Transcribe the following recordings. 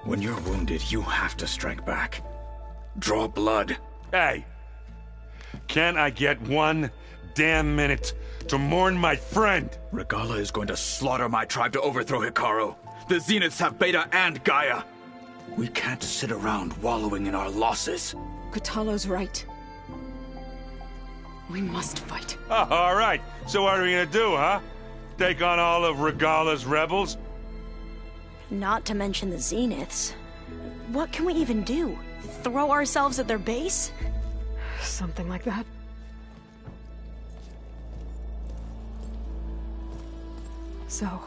When you're wounded, you have to strike back. Draw blood. Hey! Can't I get one damn minute to mourn my friend? Regalla is going to slaughter my tribe to overthrow Hikaru. The Zeniths have Beta and Gaia. We can't sit around wallowing in our losses. Kotallo's right. We must fight. Oh, all right. So what are we gonna do, huh? Take on all of Regalla's rebels? Not to mention the Zeniths. What can we even do? Throw ourselves at their base? Something like that. So...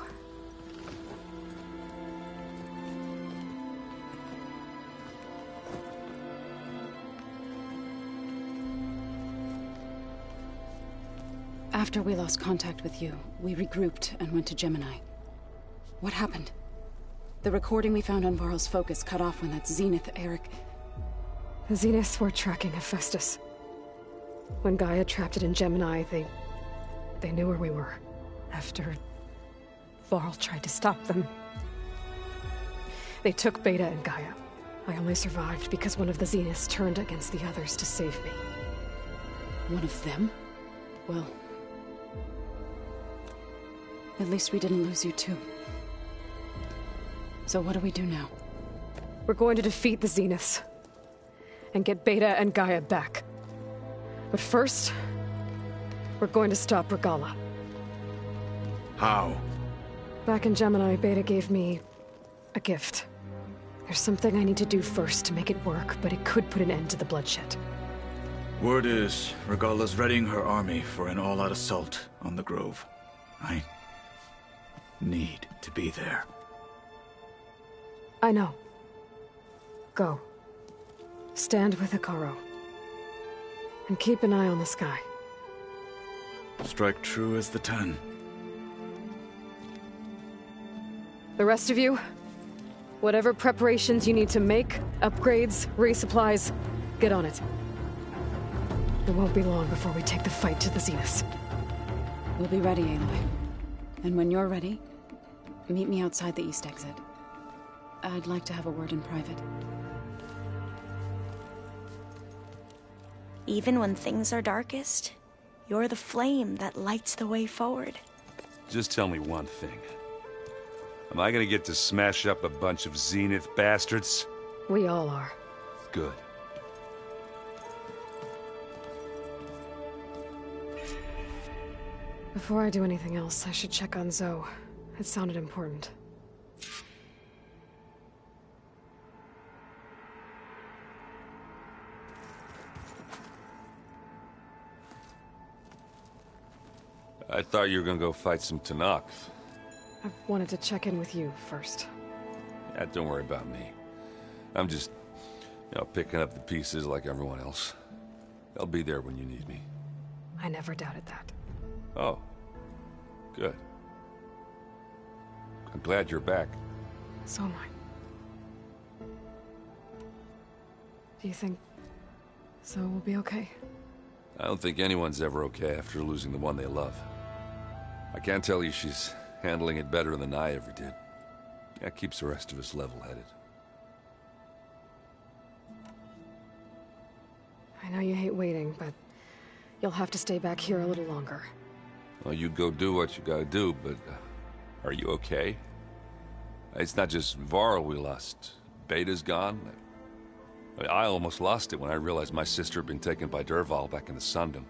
After we lost contact with you, we regrouped and went to Gemini. What happened? The recording we found on Varl's focus cut off when that Zenith, Eric... The Zeniths were tracking Hephaestus. When Gaia trapped it in Gemini, they knew where we were. After... Varl tried to stop them. They took Beta and Gaia. I only survived because one of the Zeniths turned against the others to save me. One of them? Well... At least we didn't lose you too. So what do we do now? We're going to defeat the Zeniths. And get Beta and Gaia back. But first... we're going to stop Regalla. How? Back in Gemini, Beta gave me... a gift. There's something I need to do first to make it work, but it could put an end to the bloodshed. Word is, Regalla's readying her army for an all-out assault on the Grove. I need to be there. I know. Go. Stand with Hikaru. And keep an eye on the sky. Strike true as the 10. The rest of you, whatever preparations you need to make, upgrades, resupplies, get on it. It won't be long before we take the fight to the Zeniths. We'll be ready, Aloy. And when you're ready, meet me outside the east exit. I'd like to have a word in private. Even when things are darkest, you're the flame that lights the way forward. Just tell me one thing. Am I gonna get to smash up a bunch of Zenith bastards? We all are. Good. Before I do anything else, I should check on Zoe. It sounded important. I thought you were gonna go fight some Tenakth. I wanted to check in with you first. Yeah, don't worry about me. I'm just, picking up the pieces like everyone else. I'll be there when you need me. I never doubted that. Oh. Good. I'm glad you're back. So am I. Do you think Zoe will be okay? I don't think anyone's ever okay after losing the one they love. I can't tell you she's handling it better than I ever did. That keeps the rest of us level-headed. I know you hate waiting, but you'll have to stay back here a little longer. Well, you go do what you gotta do, but are you okay? It's not just Varl we lost. Beta's gone. I almost lost it when I realized my sister had been taken by Dervahl back in the Sundom.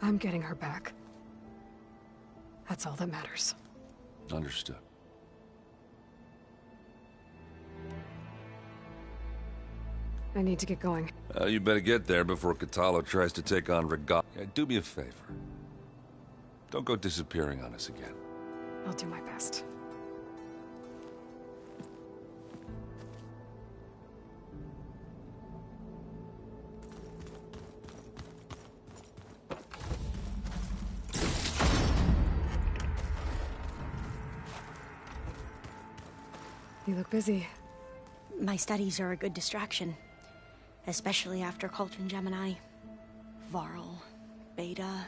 I'm getting her back. That's all that matters. Understood. I need to get going. You better get there before Kotallo tries to take on Regalla. Do me a favor. Don't go disappearing on us again. I'll do my best. You look busy. My studies are a good distraction. Especially after Cauldron Gemini. Varl, Beta,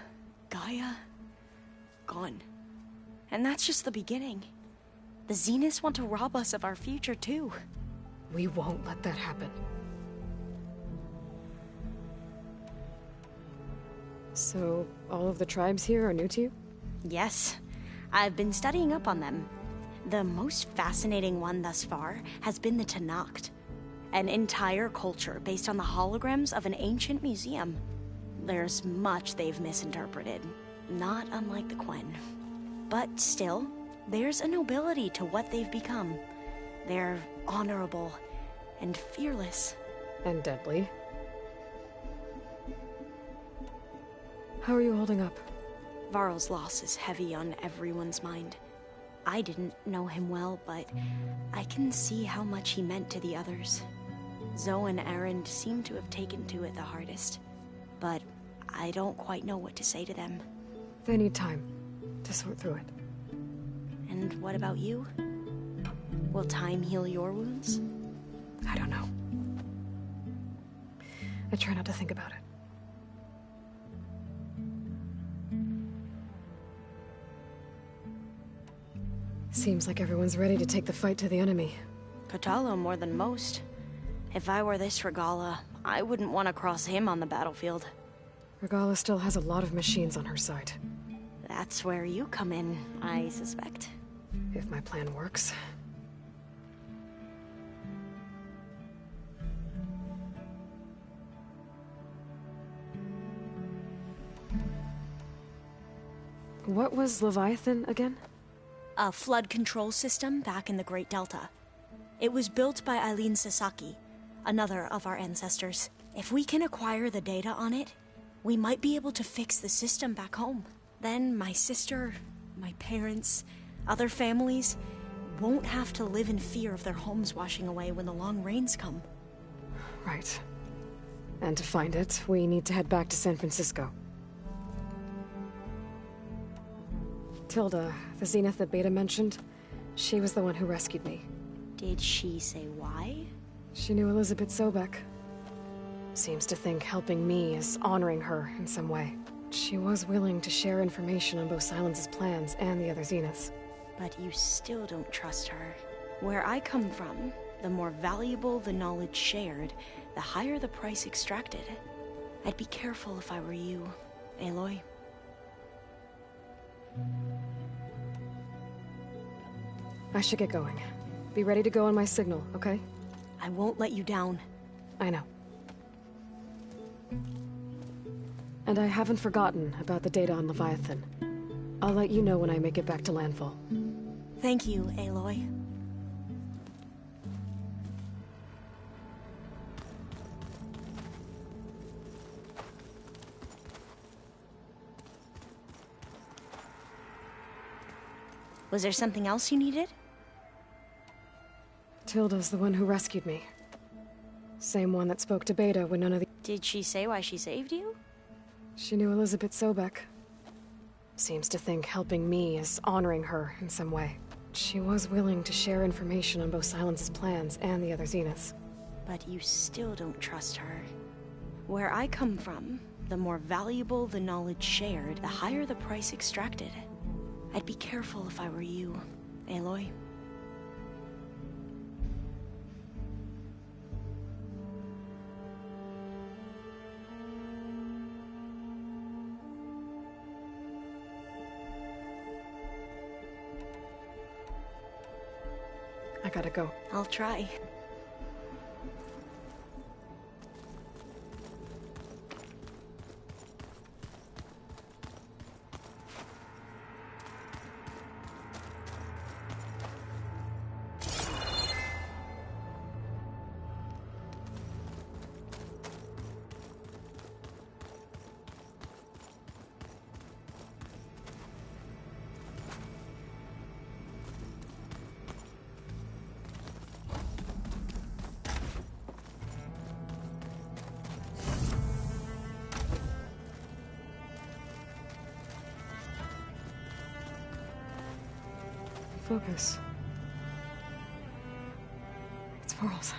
Gaia... gone. And that's just the beginning. The Zeniths want to rob us of our future, too. We won't let that happen. So, all of the tribes here are new to you? Yes, I've been studying up on them. The most fascinating one thus far has been the Tenakth, an entire culture based on the holograms of an ancient museum. There's much they've misinterpreted, not unlike the Quen. But still, there's a nobility to what they've become. They're honorable and fearless. And deadly. How are you holding up? Varl's loss is heavy on everyone's mind. I didn't know him well, but I can see how much he meant to the others. Zoe and Erend seem to have taken to it the hardest, but I don't quite know what to say to them. They need time to sort through it. And what about you? Will time heal your wounds? I don't know. I try not to think about it. Seems like everyone's ready to take the fight to the enemy. Kotallo more than most. If I were this Regalla, I wouldn't want to cross him on the battlefield. Regalla still has a lot of machines on her side. That's where you come in, I suspect. If my plan works. What was Leviathan again? A flood control system back in the Great Delta. It was built by Eileen Sasaki, another of our ancestors. If we can acquire the data on it, we might be able to fix the system back home. Then my sister, my parents, other families won't have to live in fear of their homes washing away when the long rains come. Right. And to find it, we need to head back to San Francisco. Tilda, the Zenith that Beta mentioned, she was the one who rescued me. Did she say why? She knew Elizabeth Sobek. Seems to think helping me is honoring her in some way. She was willing to share information on both Silence's plans and the other Zeniths. But you still don't trust her. Where I come from, the more valuable the knowledge shared, the higher the price extracted. I'd be careful if I were you, Aloy. I should get going. Be ready to go on my signal, okay? I won't let you down. I know. And I haven't forgotten about the data on Leviathan. I'll let you know when I make it back to landfall. Thank you, Aloy. Was there something else you needed? Tilda's the one who rescued me. Same one that spoke to Beta when none of the... Did she say why she saved you? She knew Elizabeth Sobek. Seems to think helping me is honoring her in some way. She was willing to share information on both Silence's plans and the other Zeniths. But you still don't trust her. Where I come from, the more valuable the knowledge shared, the higher the price extracted. I'd be careful if I were you, Aloy. I gotta go. I'll try. Focus. It's Varl's.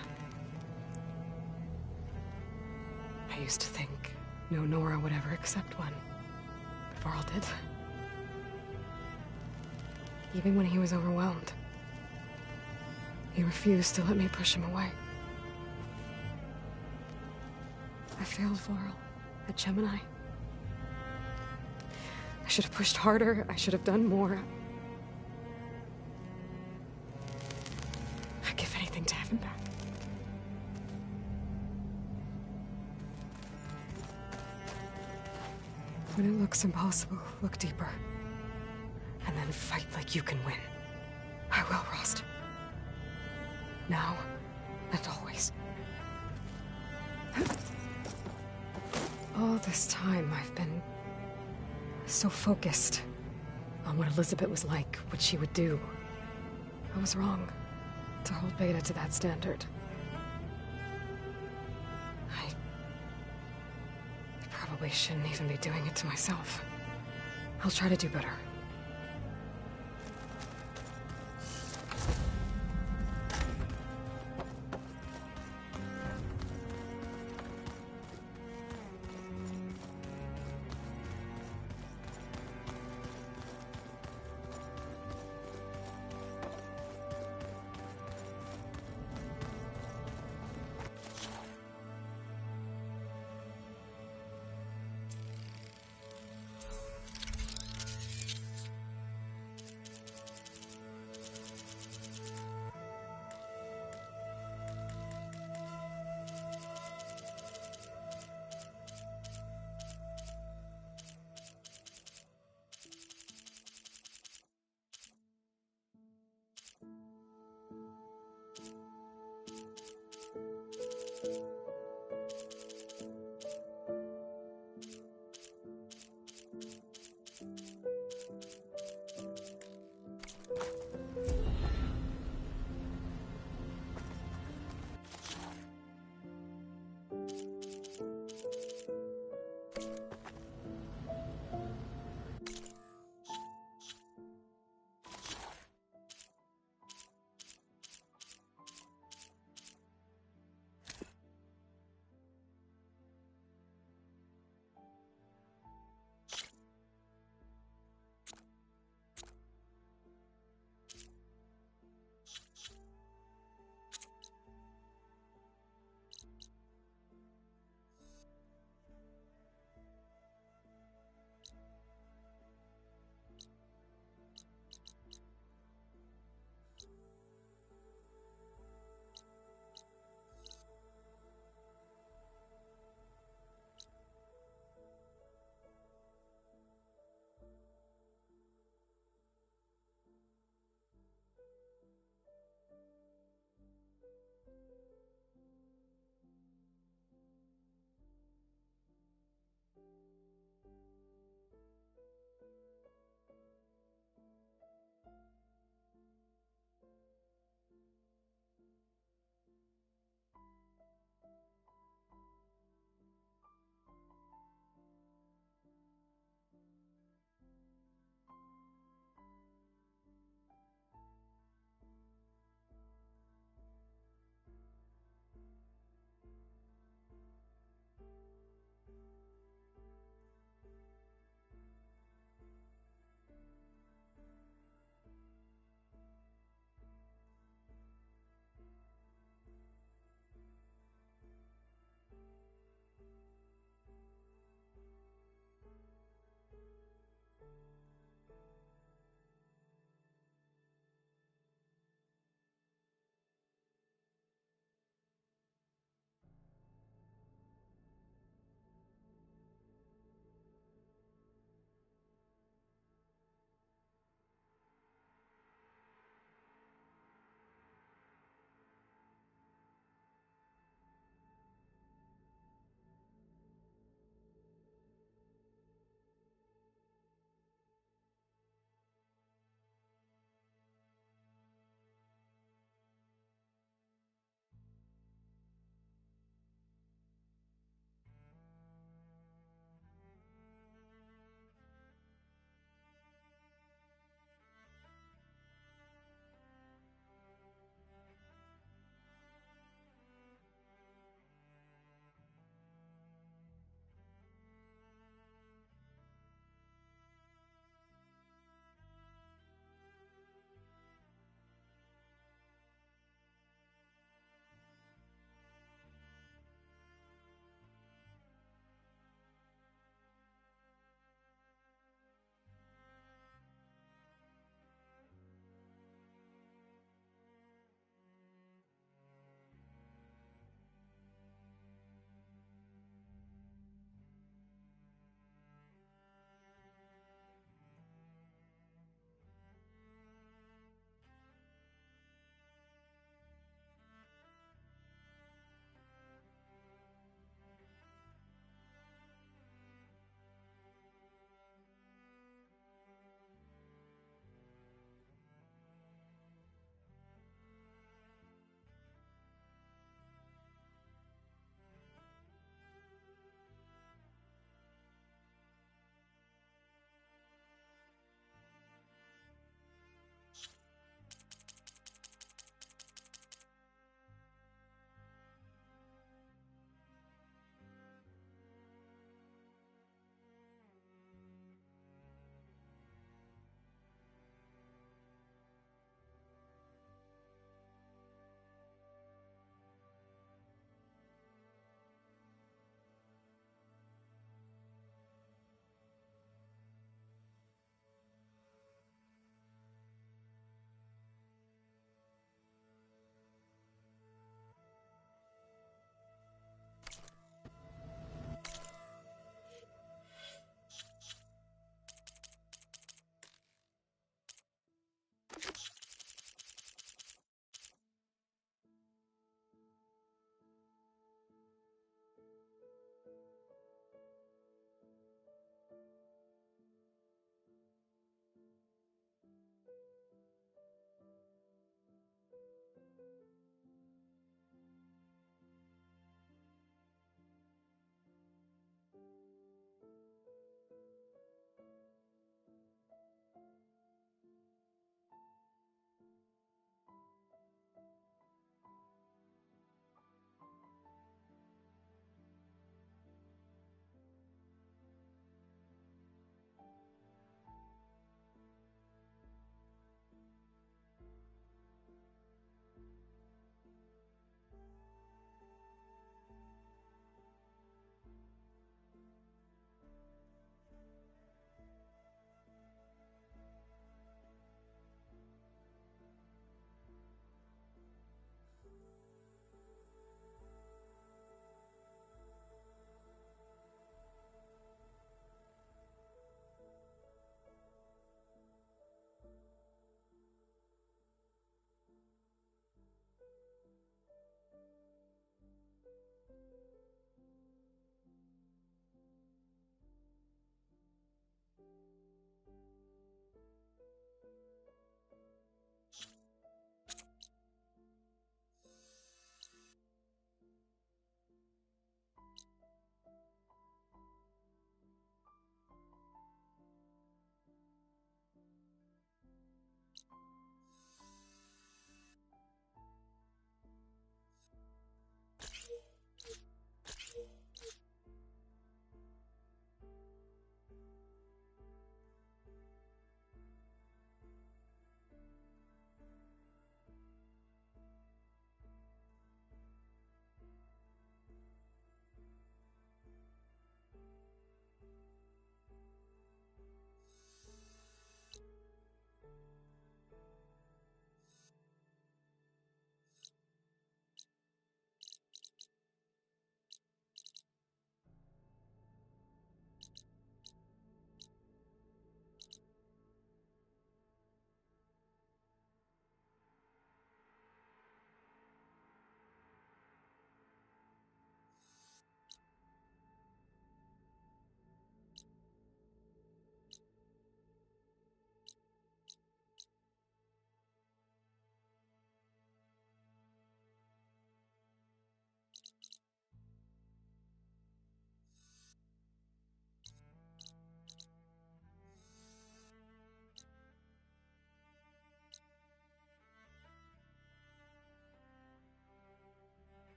I used to think no Nora would ever accept one, but Varl did. Even when he was overwhelmed, he refused to let me push him away. I failed, Varl. At Gemini. I should have pushed harder. I should have done more. I'd give anything to have him back. When it looks impossible, look deeper. And then fight like you can win. I will, Rost. Now and always. All this time, I've been so focused on what Elizabeth was like, what she would do. I was wrong to hold Beta to that standard. I probably shouldn't even be doing it to myself. I'll try to do better.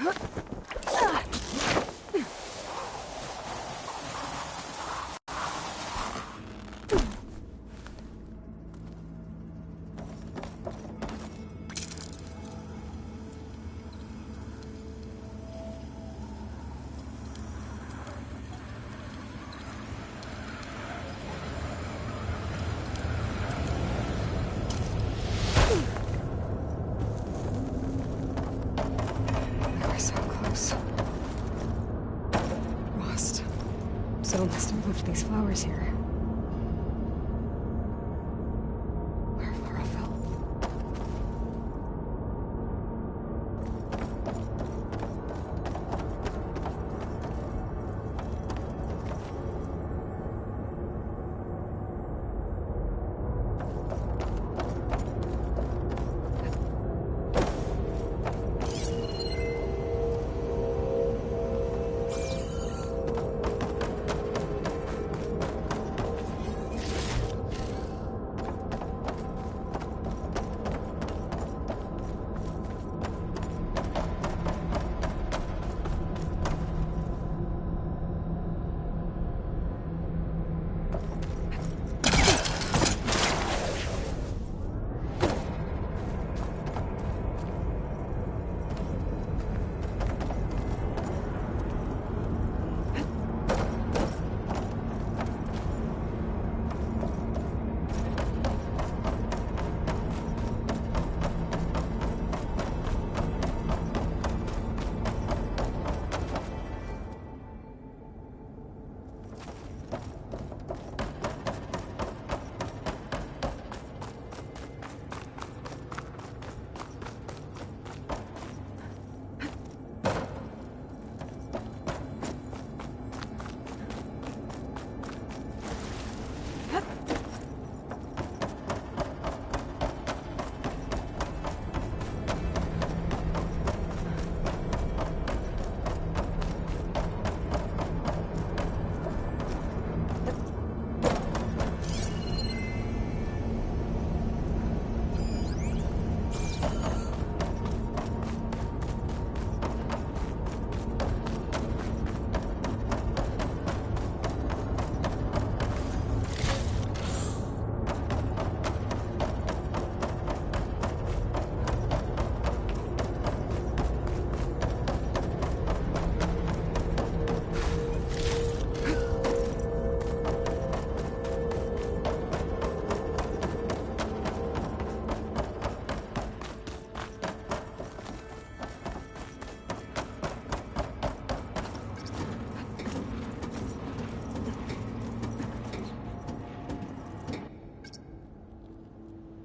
We were so close. Lost. So must have moved these flowers here. Where Laura fell.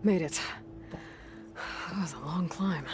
Made it. That was a long climb.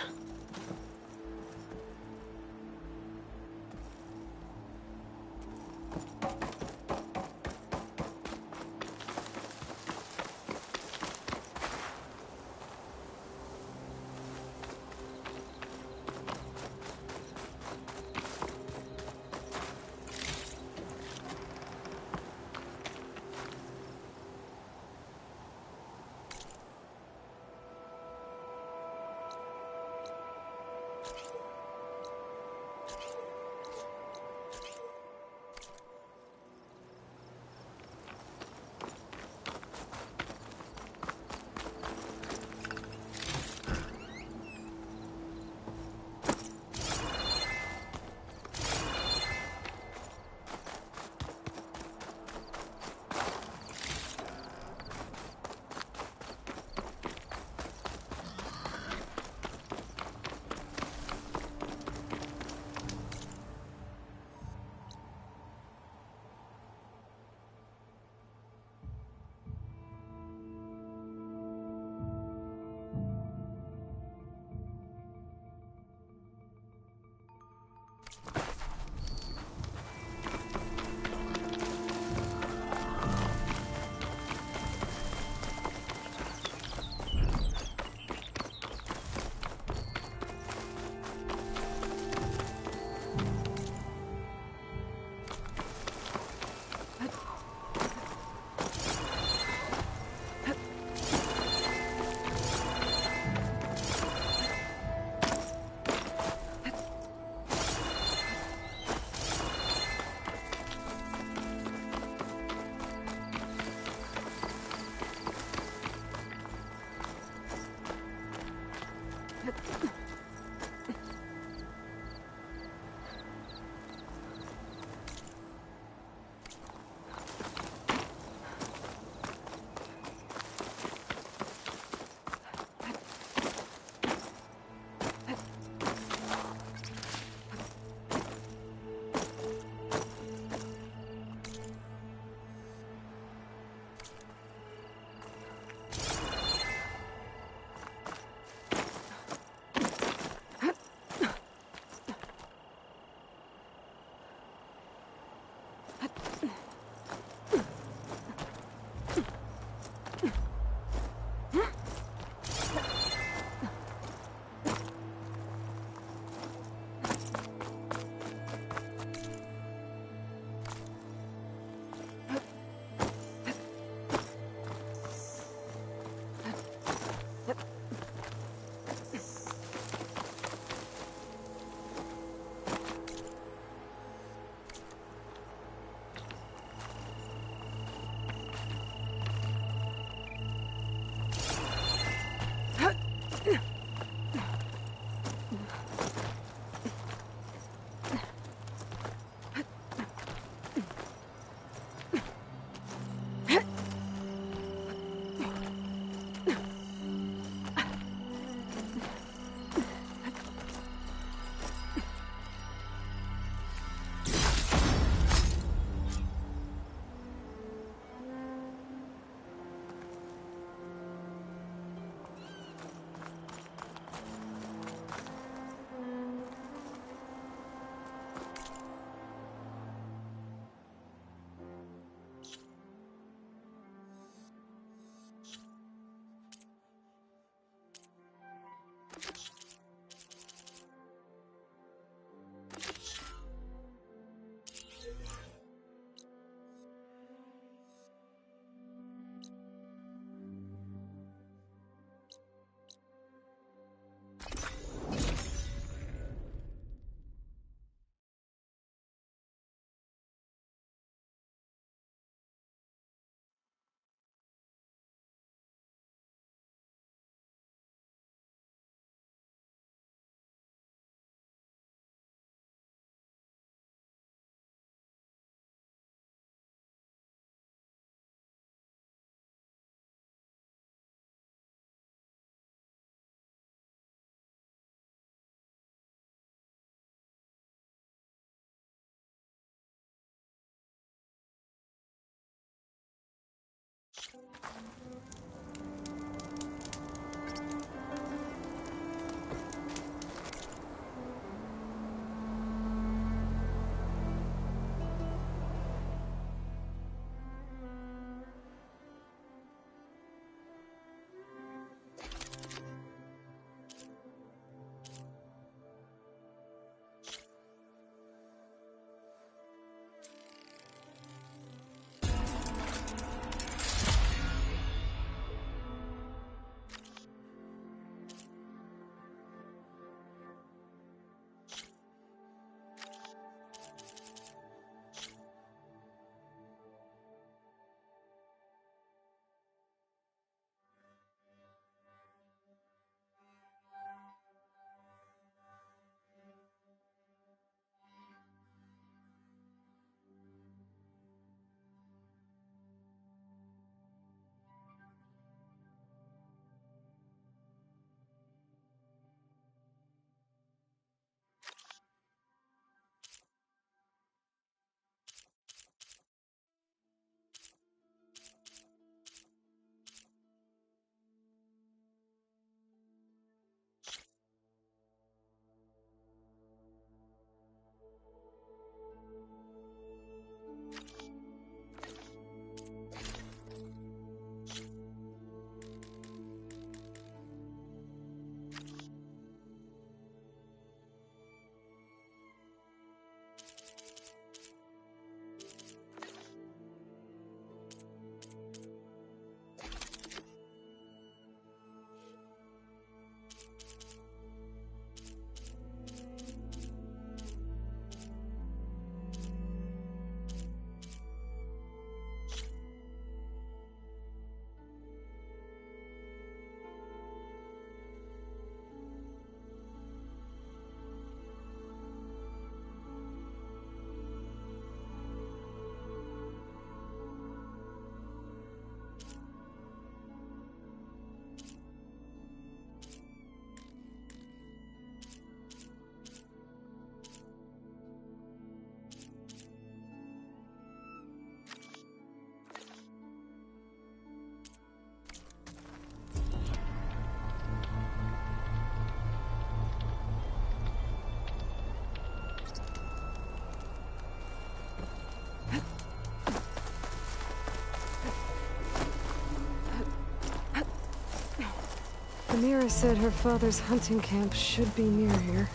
Amira said her father's hunting camp should be near here.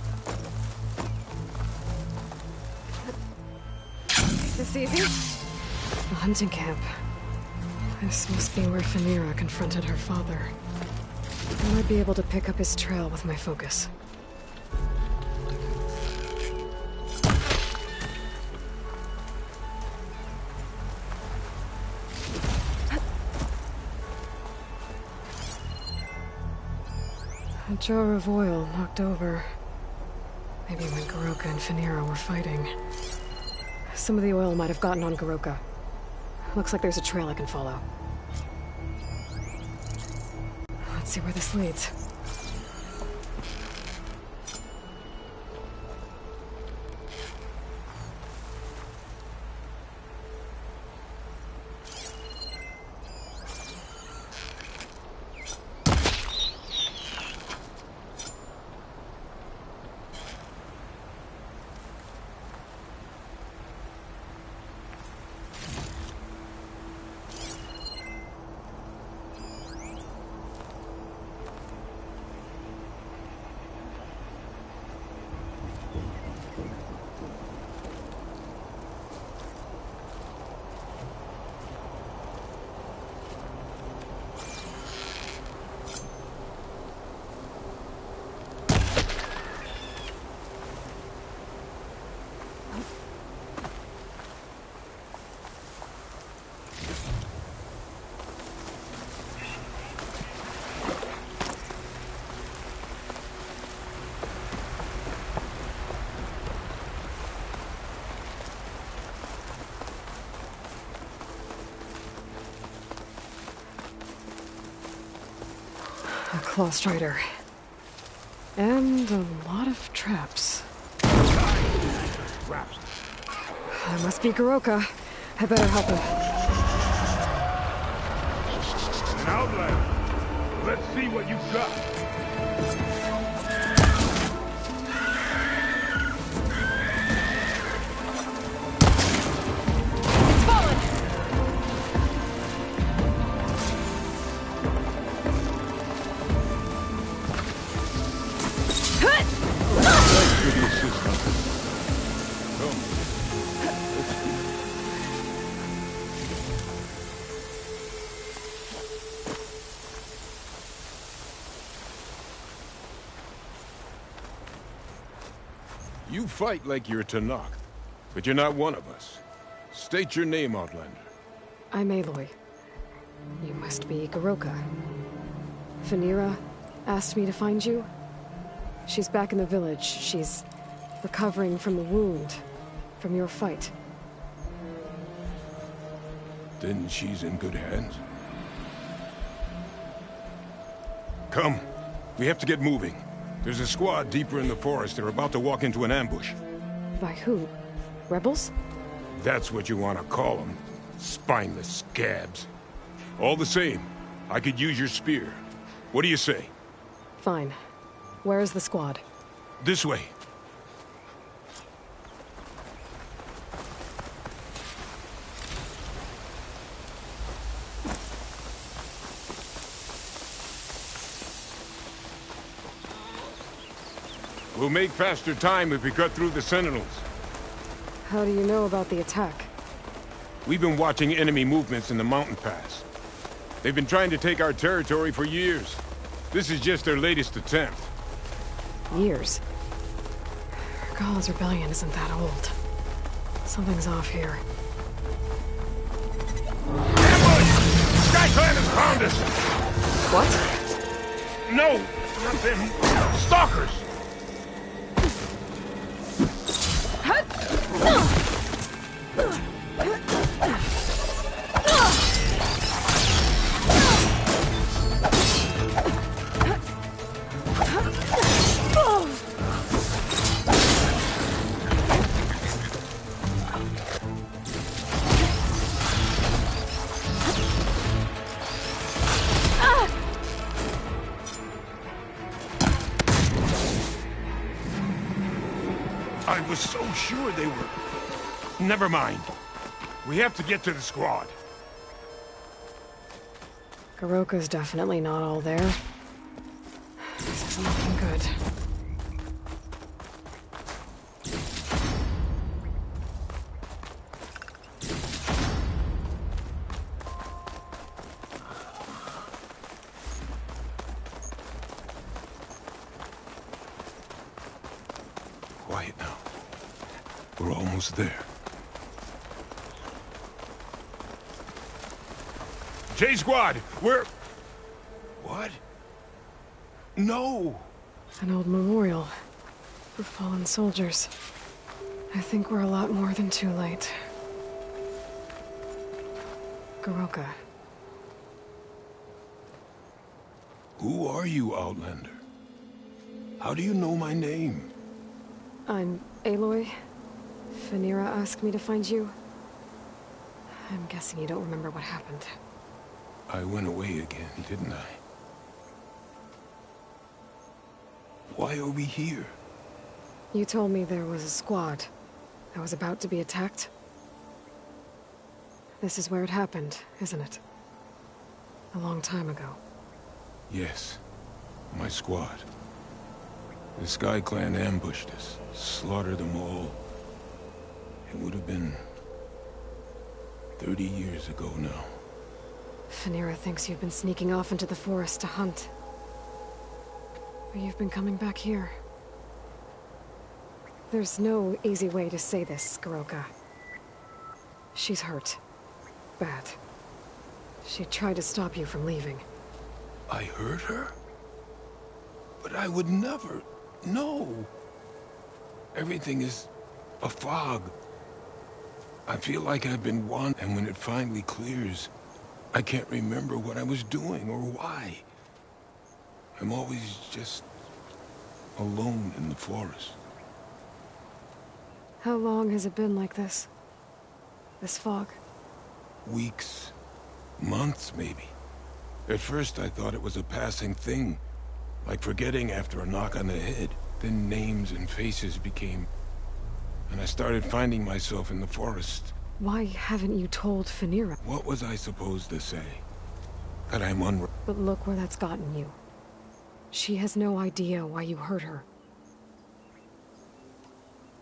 Take this easy. The hunting camp. This must be where Phaneira confronted her father. I might be able to pick up his trail with my focus. A jar of oil knocked over. Maybe when Goroka and Phaneira were fighting. Some of the oil might have gotten on Goroka. Looks like there's a trail I can follow. Let's see where this leads. A claw strider. And a lot of traps. That must be Goroka. I better help him. An outlander. Let's see what you've got. You fight like you're Tanakh, but you're not one of us. State your name, Outlander. I'm Aloy. You must be Goroka. Phaneira asked me to find you. She's back in the village. She's recovering from the wound from your fight. Then she's in good hands. Come. We have to get moving. There's a squad deeper in the forest. They're about to walk into an ambush. By who? Rebels? That's what you want to call them. Spineless scabs. All the same, I could use your spear. What do you say? Fine. Where is the squad? This way. We'll make faster time if we cut through the Sentinels. How do you know about the attack? We've been watching enemy movements in the mountain pass. They've been trying to take our territory for years. This is just their latest attempt. Years? Regalla's rebellion isn't that old. Something's off here. Ambush! Skyclan has found us! What? No, not them. Stalkers! I was so sure they were... Never mind. We have to get to the squad. Goroka's definitely not all there. Isn't looking good. Quiet now. We're almost there. J-Squad, we're... What? No! An old memorial for fallen soldiers. I think we're a lot more than too late. Goroka. Who are you, Outlander? How do you know my name? I'm Aloy. Phaneera asked me to find you. I'm guessing you don't remember what happened. I went away again, didn't I? Why are we here? You told me there was a squad that was about to be attacked. This is where it happened, isn't it? A long time ago. Yes, my squad. The Sky Clan ambushed us, slaughtered them all. It would have been 30 years ago now. Phaneera thinks you've been sneaking off into the forest to hunt. But you've been coming back here. There's no easy way to say this, Goroka. She's hurt. Bad. She tried to stop you from leaving. I hurt her? But I would never... No! Everything is a fog. I feel like I've been wandering, and when it finally clears, I can't remember what I was doing or why. I'm always just alone in the forest. How long has it been like this? This fog? Weeks, months maybe. At first I thought it was a passing thing, like forgetting after a knock on the head. Then names and faces became... and I started finding myself in the forest. Why haven't you told Phaneera? What was I supposed to say? That I'm unre... But look where that's gotten you. She has no idea why you hurt her.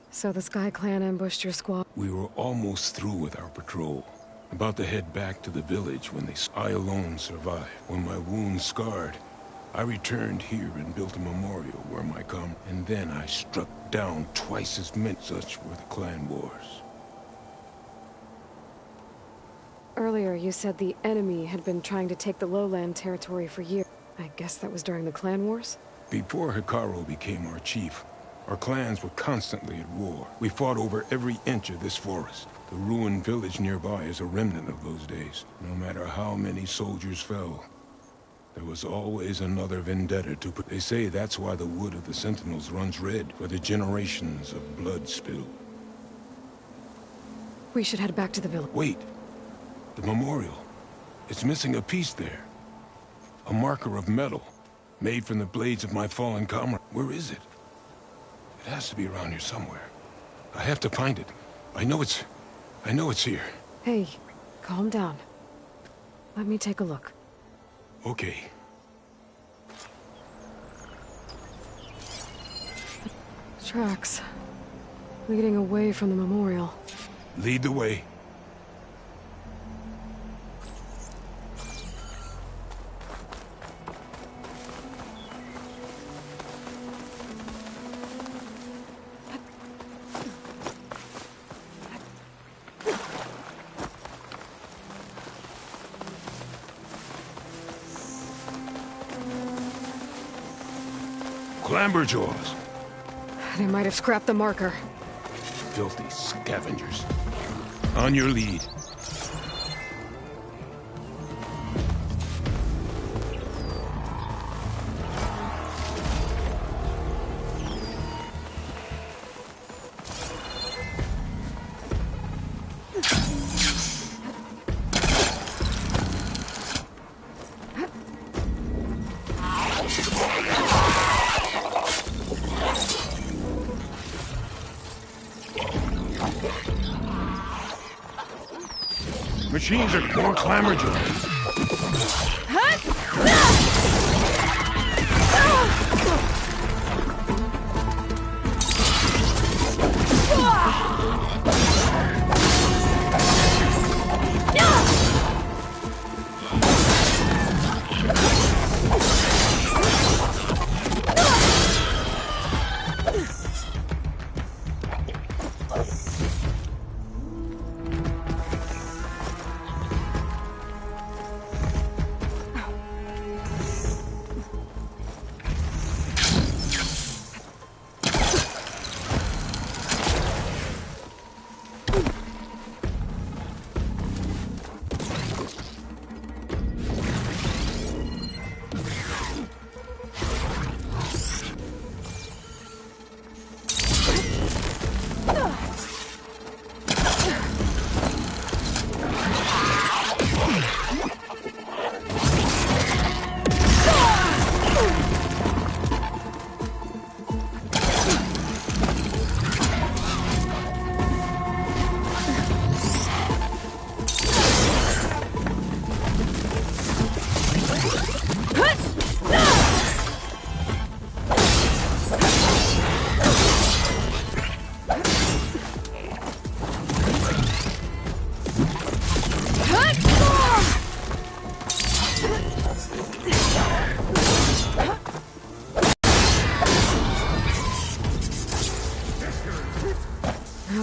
So the Sky Clan ambushed your squad? We were almost through with our patrol. About to head back to the village when I alone survived. When my wound scarred, I returned here and built a memorial where my and then I struck down twice as many. Such were the clan wars. Earlier, you said the enemy had been trying to take the lowland territory for years. I guess that was during the clan wars? Before Hekarro became our chief, our clans were constantly at war. We fought over every inch of this forest. The ruined village nearby is a remnant of those days. No matter how many soldiers fell, there was always another vendetta to put. They say that's why the wood of the Sentinels runs red, for the generations of blood spilled. We should head back to the village. Wait. The memorial. It's missing a piece there. A marker of metal, made from the blades of my fallen comrade. Where is it? It has to be around here somewhere. I have to find it. I know it's here. Hey, calm down. Let me take a look. Okay. Tracks. Leading away from the memorial. Lead the way. Clamberjaws. They might have scrapped the marker. Filthy scavengers. On your lead. Machines are more clamberjaws.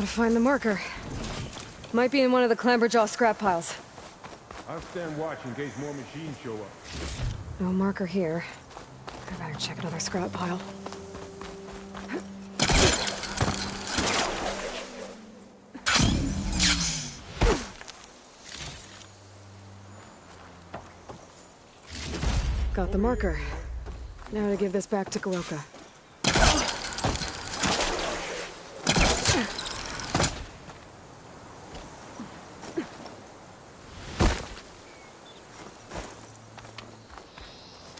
find the marker. Might be in one of the Clamberjaw scrap piles. I'll stand watch in case more machines show up. No marker here. I better check another scrap pile. Got the marker. Now to give this back to Garoka.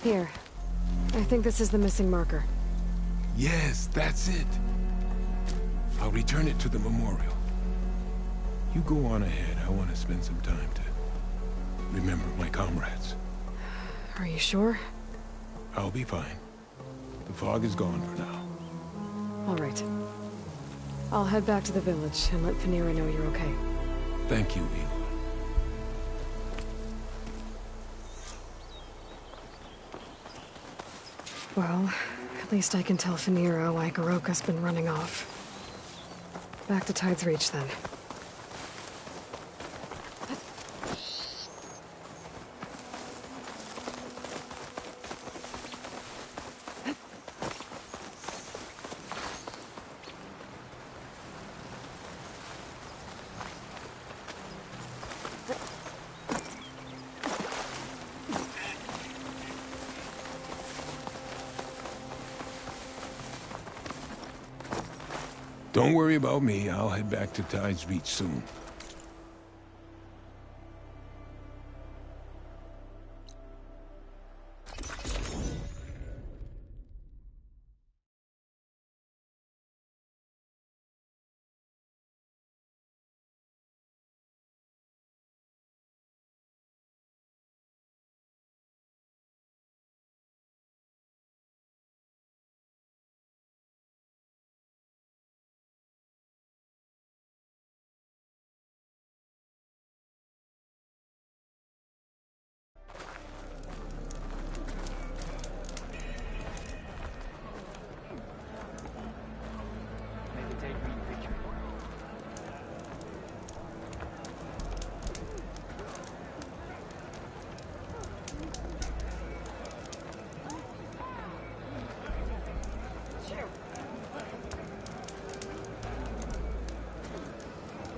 Here. I think this is the missing marker. Yes, that's it. I'll return it to the memorial. You go on ahead. I want to spend some time to remember my comrades. Are you sure? I'll be fine. The fog is gone for now. All right. I'll head back to the village and let Fanira know you're okay. Thank you, Aloy. Well, at least I can tell Fanira why Garoka's been running off. Back to Tide's Reach, then. Don't worry about me. I'll head back to Tide's Reach soon.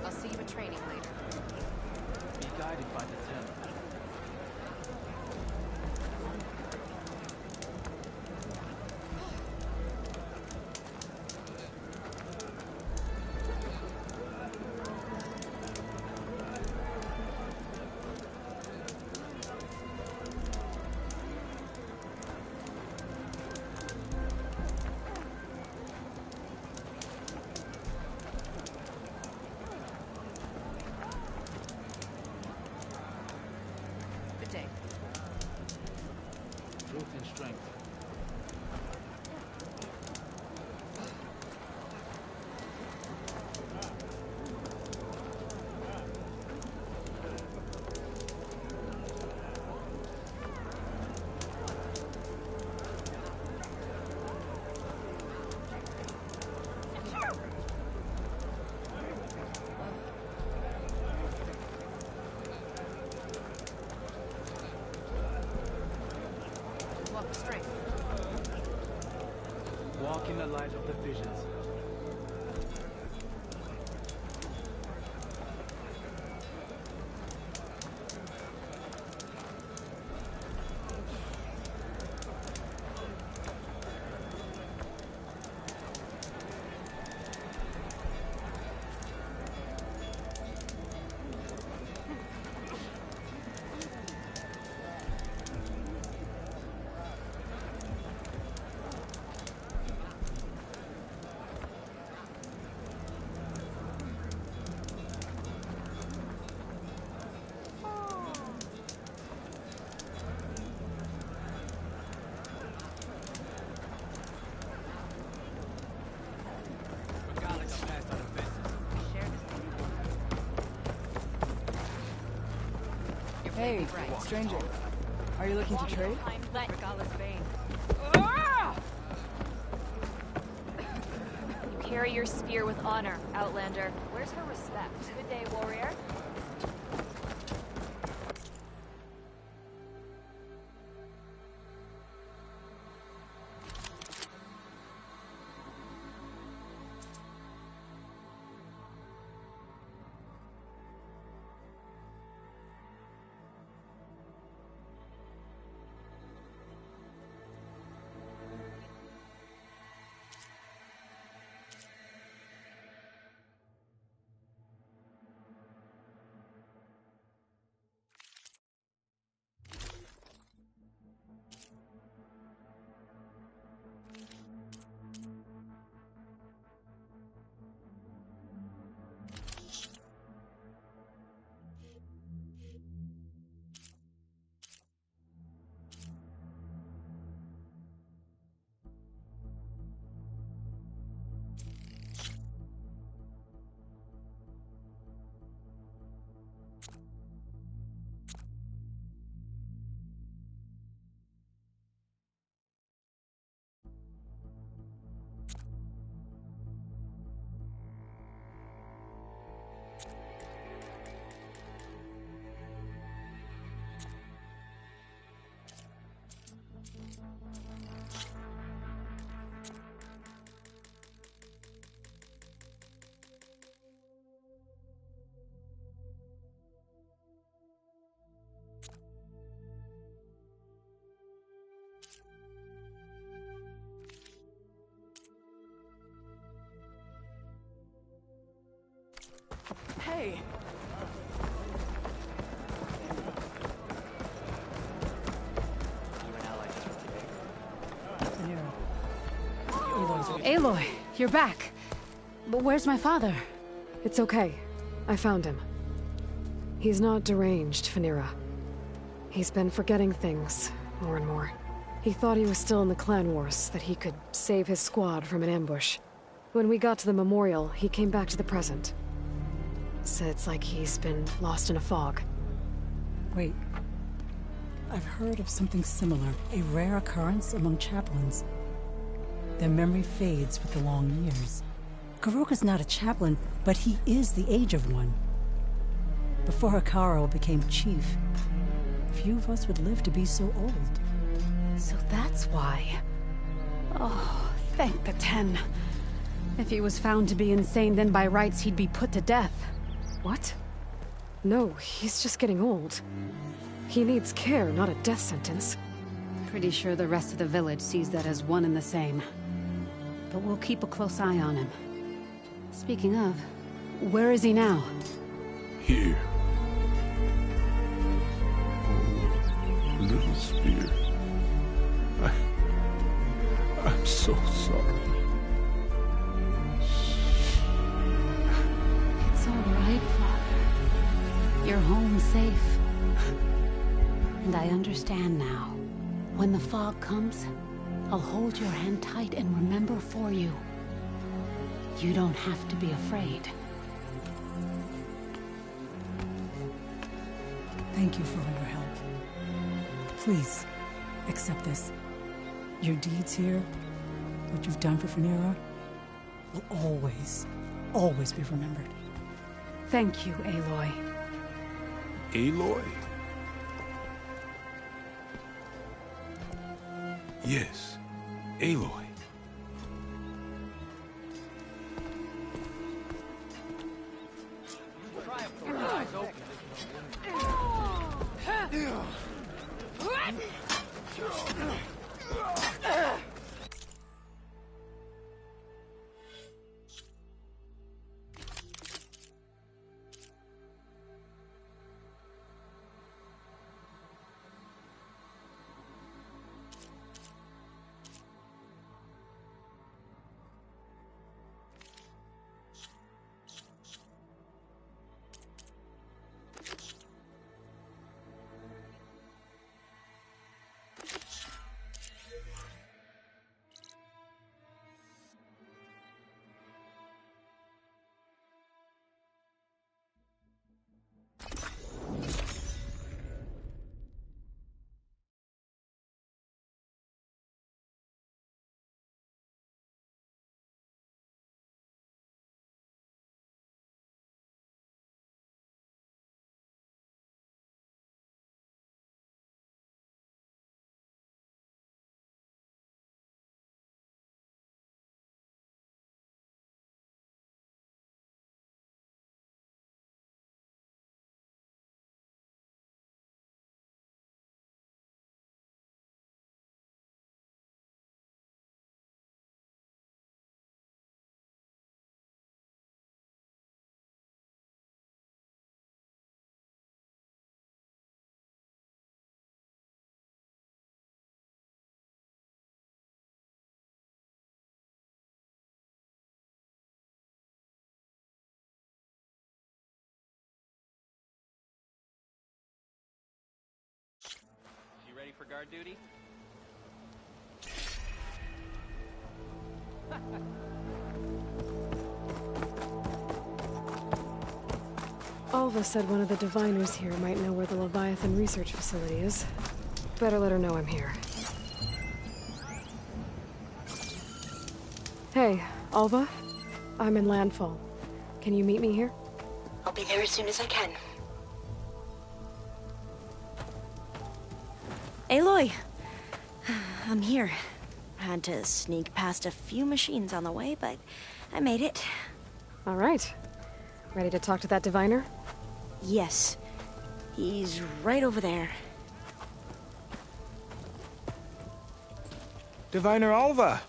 I'll see you at training later. Be guided by the temple. Truth and strength. Strength. Walk in the light of the visions. Hey, stranger. Are you looking to trade? Regala's vein. Carry your spear with honor, Outlander. Where's her respect? Good day, warrior. Hey! Aloy, you're back. But where's my father? It's okay. I found him. He's not deranged, Phaneera. He's been forgetting things, more and more. He thought he was still in the Clan Wars, that he could save his squad from an ambush. When we got to the memorial, he came back to the present. So it's like he's been lost in a fog. Wait. I've heard of something similar, a rare occurrence among chaplains. Their memory fades with the long years. Garoka's not a chaplain, but he is the age of one. Before Hekarro became chief, few of us would live to be so old. So that's why. Oh, thank the Ten. If he was found to be insane, then by rights he'd be put to death. What? No, he's just getting old. He needs care, not a death sentence. Pretty sure the rest of the village sees that as one and the same. But we'll keep a close eye on him. Speaking of, where is he now? Here. Oh, little spear. I'm so sorry. It's all right, Father. You're home safe. And I understand now. When the fog comes, I'll hold your hand tight and remember for you. You don't have to be afraid. Thank you for all your help. Please, accept this. Your deeds here, what you've done for Phaneera, will always, always be remembered. Thank you, Aloy. Aloy? Yes, Aloy. for guard duty? Alva said one of the diviners here might know where the Leviathan research facility is. Better let her know I'm here. Hey, Alva? I'm in Landfall. Can you meet me here? I'll be there as soon as I can. Aloy! I'm here. Had to sneak past a few machines on the way, but I made it. All right. Ready to talk to that diviner? Yes. He's right over there. Diviner Alva,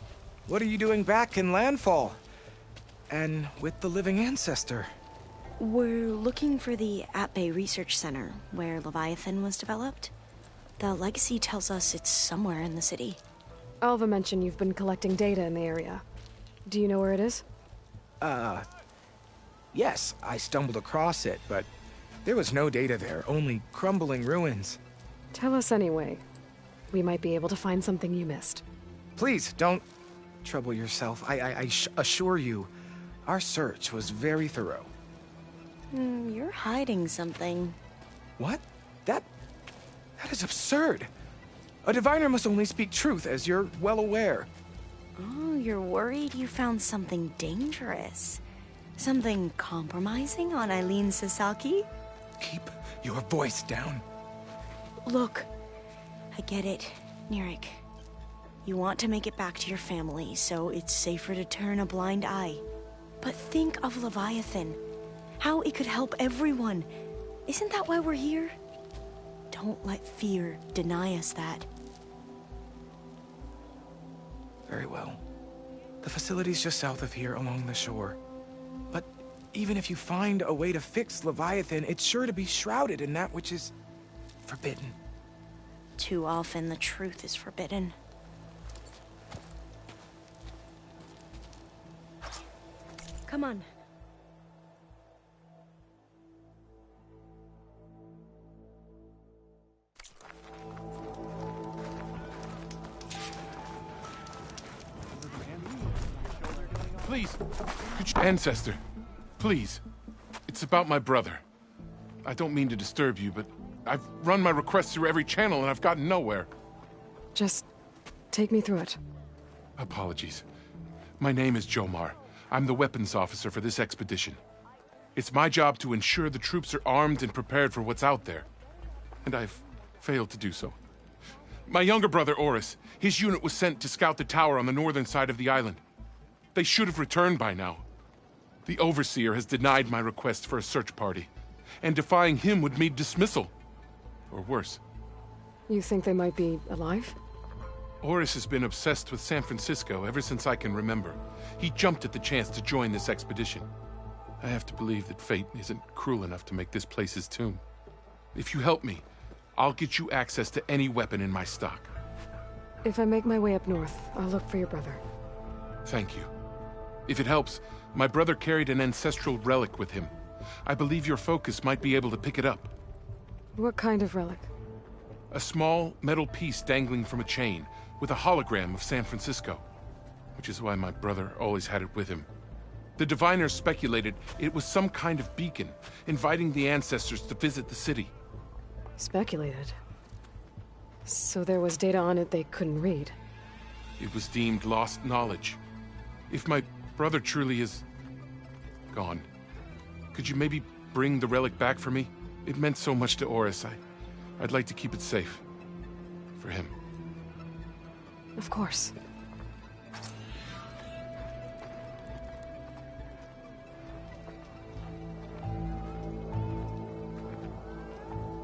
what are you doing back in Landfall? And with the living ancestor? We're looking for the At-Bay Research Center, where Leviathan was developed. The legacy tells us it's somewhere in the city. Alva mentioned you've been collecting data in the area. Do you know where it is? Yes, I stumbled across it, but there was no data there, only crumbling ruins. Tell us anyway. We might be able to find something you missed. Please, don't trouble yourself. I assure you, our search was very thorough. You're hiding something. What? That is absurd. A diviner must only speak truth, as you're well aware. Oh, you're worried you found something dangerous. Something compromising on Eileen Sasaki? Keep your voice down. Look, I get it, Nirik. You want to make it back to your family, so it's safer to turn a blind eye. But think of Leviathan. How it could help everyone. Isn't that why we're here? Don't let fear deny us that. Very well. The facility's just south of here, along the shore. But even if you find a way to fix Leviathan, it's sure to be shrouded in that which is forbidden. Too often the truth is forbidden. Come on. Please, Ancestor, please. It's about my brother. I don't mean to disturb you, but I've run my requests through every channel and I've gotten nowhere. Just take me through it. Apologies. My name is Jomar. I'm the weapons officer for this expedition. It's my job to ensure the troops are armed and prepared for what's out there. And I've failed to do so. My younger brother, Oris, his unit was sent to scout the tower on the northern side of the island. They should have returned by now. The Overseer has denied my request for a search party, and defying him would mean dismissal. Or worse. You think they might be alive? Oris has been obsessed with San Francisco ever since I can remember. He jumped at the chance to join this expedition. I have to believe that fate isn't cruel enough to make this place his tomb. If you help me, I'll get you access to any weapon in my stock. If I make my way up north, I'll look for your brother. Thank you. If it helps, my brother carried an ancestral relic with him. I believe your focus might be able to pick it up. What kind of relic? A small metal piece dangling from a chain, with a hologram of San Francisco. Which is why my brother always had it with him. The diviners speculated it was some kind of beacon, inviting the ancestors to visit the city. Speculated? So there was data on it they couldn't read? It was deemed lost knowledge. If my brother truly is gone, could you maybe bring the relic back for me? It meant so much to Oris. I'd like to keep it safe. For him. Of course.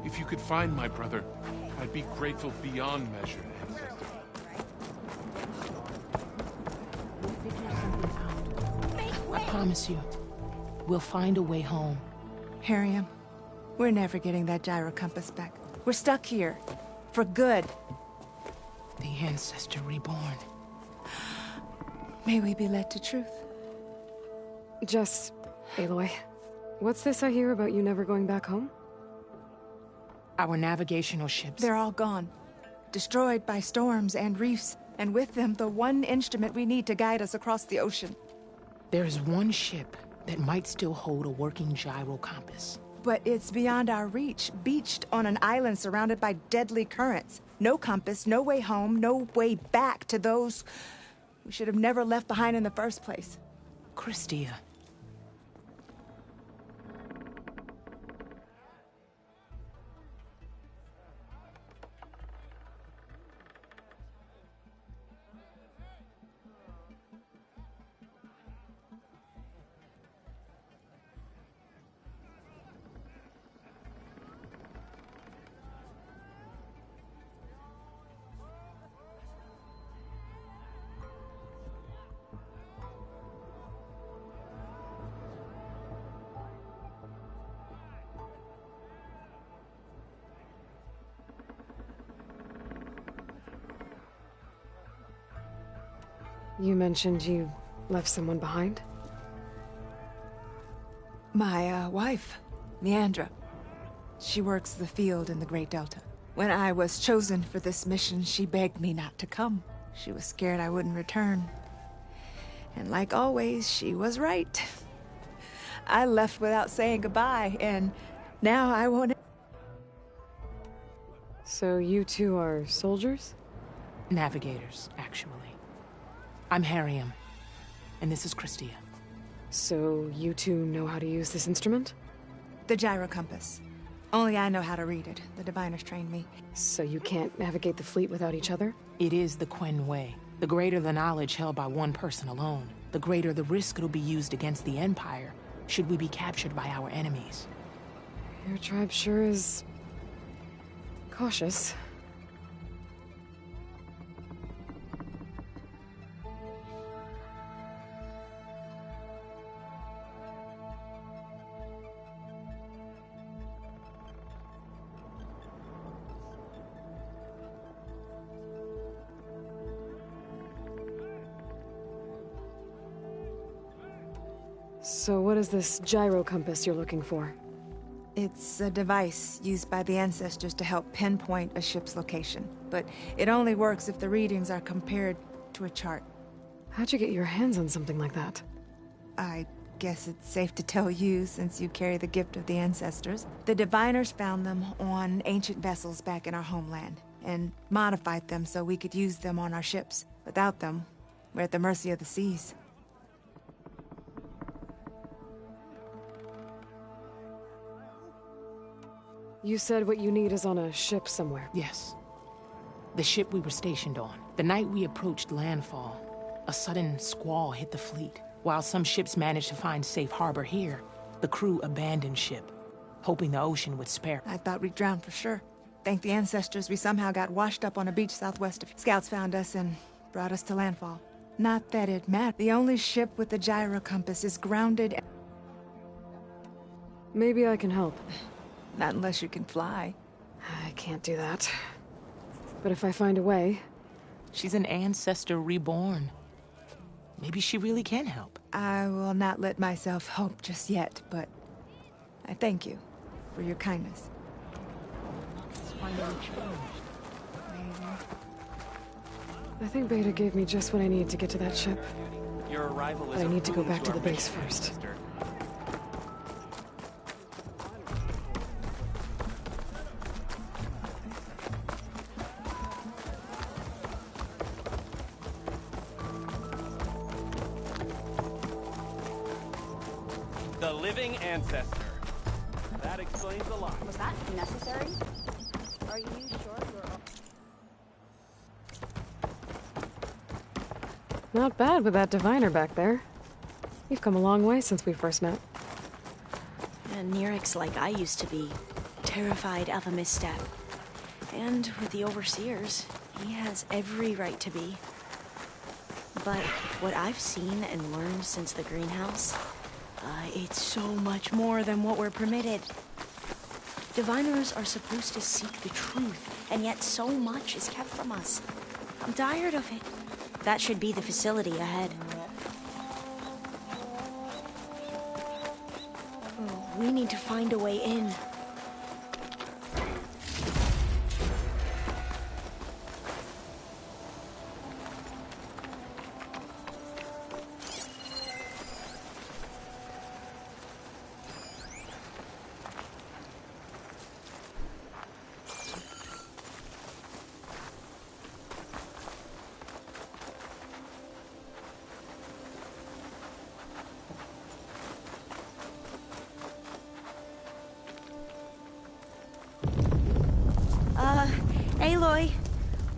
If you could find my brother, I'd be grateful beyond measure, Ancestor. We'll figure something out. I promise you. We'll find a way home. Hariam, we're never getting that gyro compass back. We're stuck here. For good. The Ancestor reborn. May we be led to truth. Just, Aloy, what's this I hear about you never going back home? Our navigational ships. They're all gone. destroyed by storms and reefs, and with them the one instrument we need to guide us across the ocean. There is one ship that might still hold a working gyro compass. But it's beyond our reach, beached on an island surrounded by deadly currents. No compass, no way home, no way back to those we should have never left behind in the first place. Christia. You mentioned you left someone behind? My, wife, Leandra. She works the field in the Great Delta. When I was chosen for this mission, she begged me not to come. She was scared I wouldn't return. And like always, she was right. I left without saying goodbye, and now I won't... So you two are soldiers? Navigators, actually. I'm Hariam, and this is Christia. So you two know how to use this instrument? The gyro compass. Only I know how to read it. The diviners trained me. So you can't navigate the fleet without each other? It is the Quen Way. The greater the knowledge held by one person alone, the greater the risk it'll be used against the Empire, should we be captured by our enemies. Your tribe sure is... cautious. So what is this gyro compass you're looking for? It's a device used by the ancestors to help pinpoint a ship's location. But it only works if the readings are compared to a chart. How'd you get your hands on something like that? I guess it's safe to tell you, since you carry the gift of the ancestors. The diviners found them on ancient vessels back in our homeland, and modified them so we could use them on our ships. Without them, we're at the mercy of the seas. You said what you need is on a ship somewhere. Yes. The ship we were stationed on. The night we approached landfall, a sudden squall hit the fleet. While some ships managed to find safe harbor here, the crew abandoned ship, hoping the ocean would spare. I thought we'd drown for sure. Thank the ancestors, we somehow got washed up on a beach southwest of... Scouts found us and brought us to landfall. Not that it mattered. The only ship with the gyro compass is grounded... Maybe I can help. Not unless you can fly. I can't do that. But if I find a way... She's an ancestor reborn. Maybe she really can help. I will not let myself hope just yet, but I thank you for your kindness. I think Beta gave me just what I need to get to that ship. Your arrival is but I need to go back to the base first. The living ancestor. That explains a lot. Was that necessary? Are you sure you're... Not bad with that diviner back there. You've come a long way since we first met. And Nirik's like I used to be, terrified of a misstep. And with the Overseers, he has every right to be. But what I've seen and learned since the greenhouse, it's so much more than what we're permitted. Diviners are supposed to seek the truth, and yet so much is kept from us. I'm tired of it. That should be the facility ahead. Oh, we need to find a way in.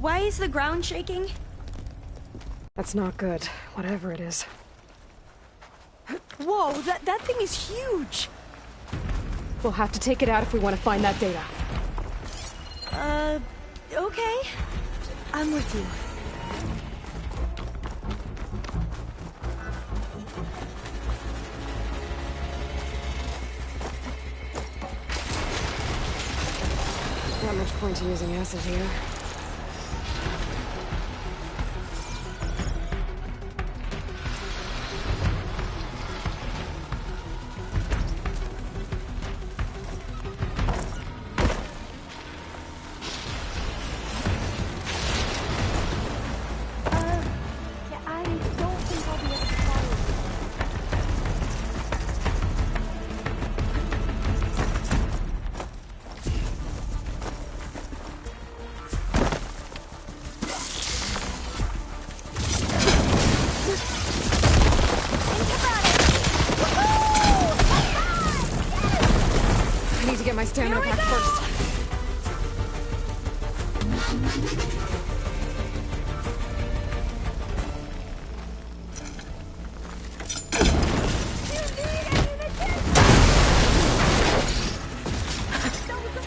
Why is the ground shaking? That's not good, whatever it is. Whoa, that thing is huge! We'll have to take it out if we want to find that data. Okay. I'm with you. Not much point in using acid here. I don't think I'll be able to follow I need to get my stamina back first.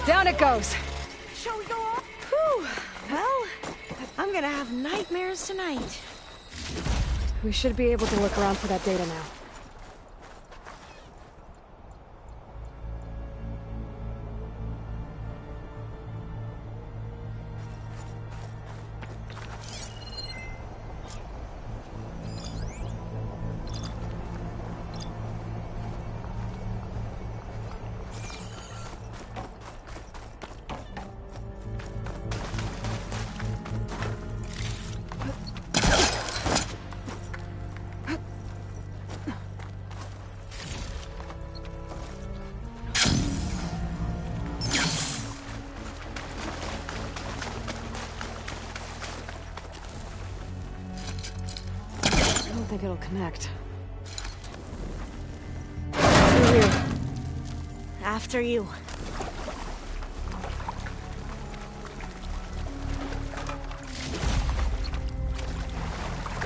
Down it goes. Shall we go on? Whew. Well, I'm gonna have nightmares tonight. We should be able to look around for that data now. I don't think it'll connect. Through here. After you.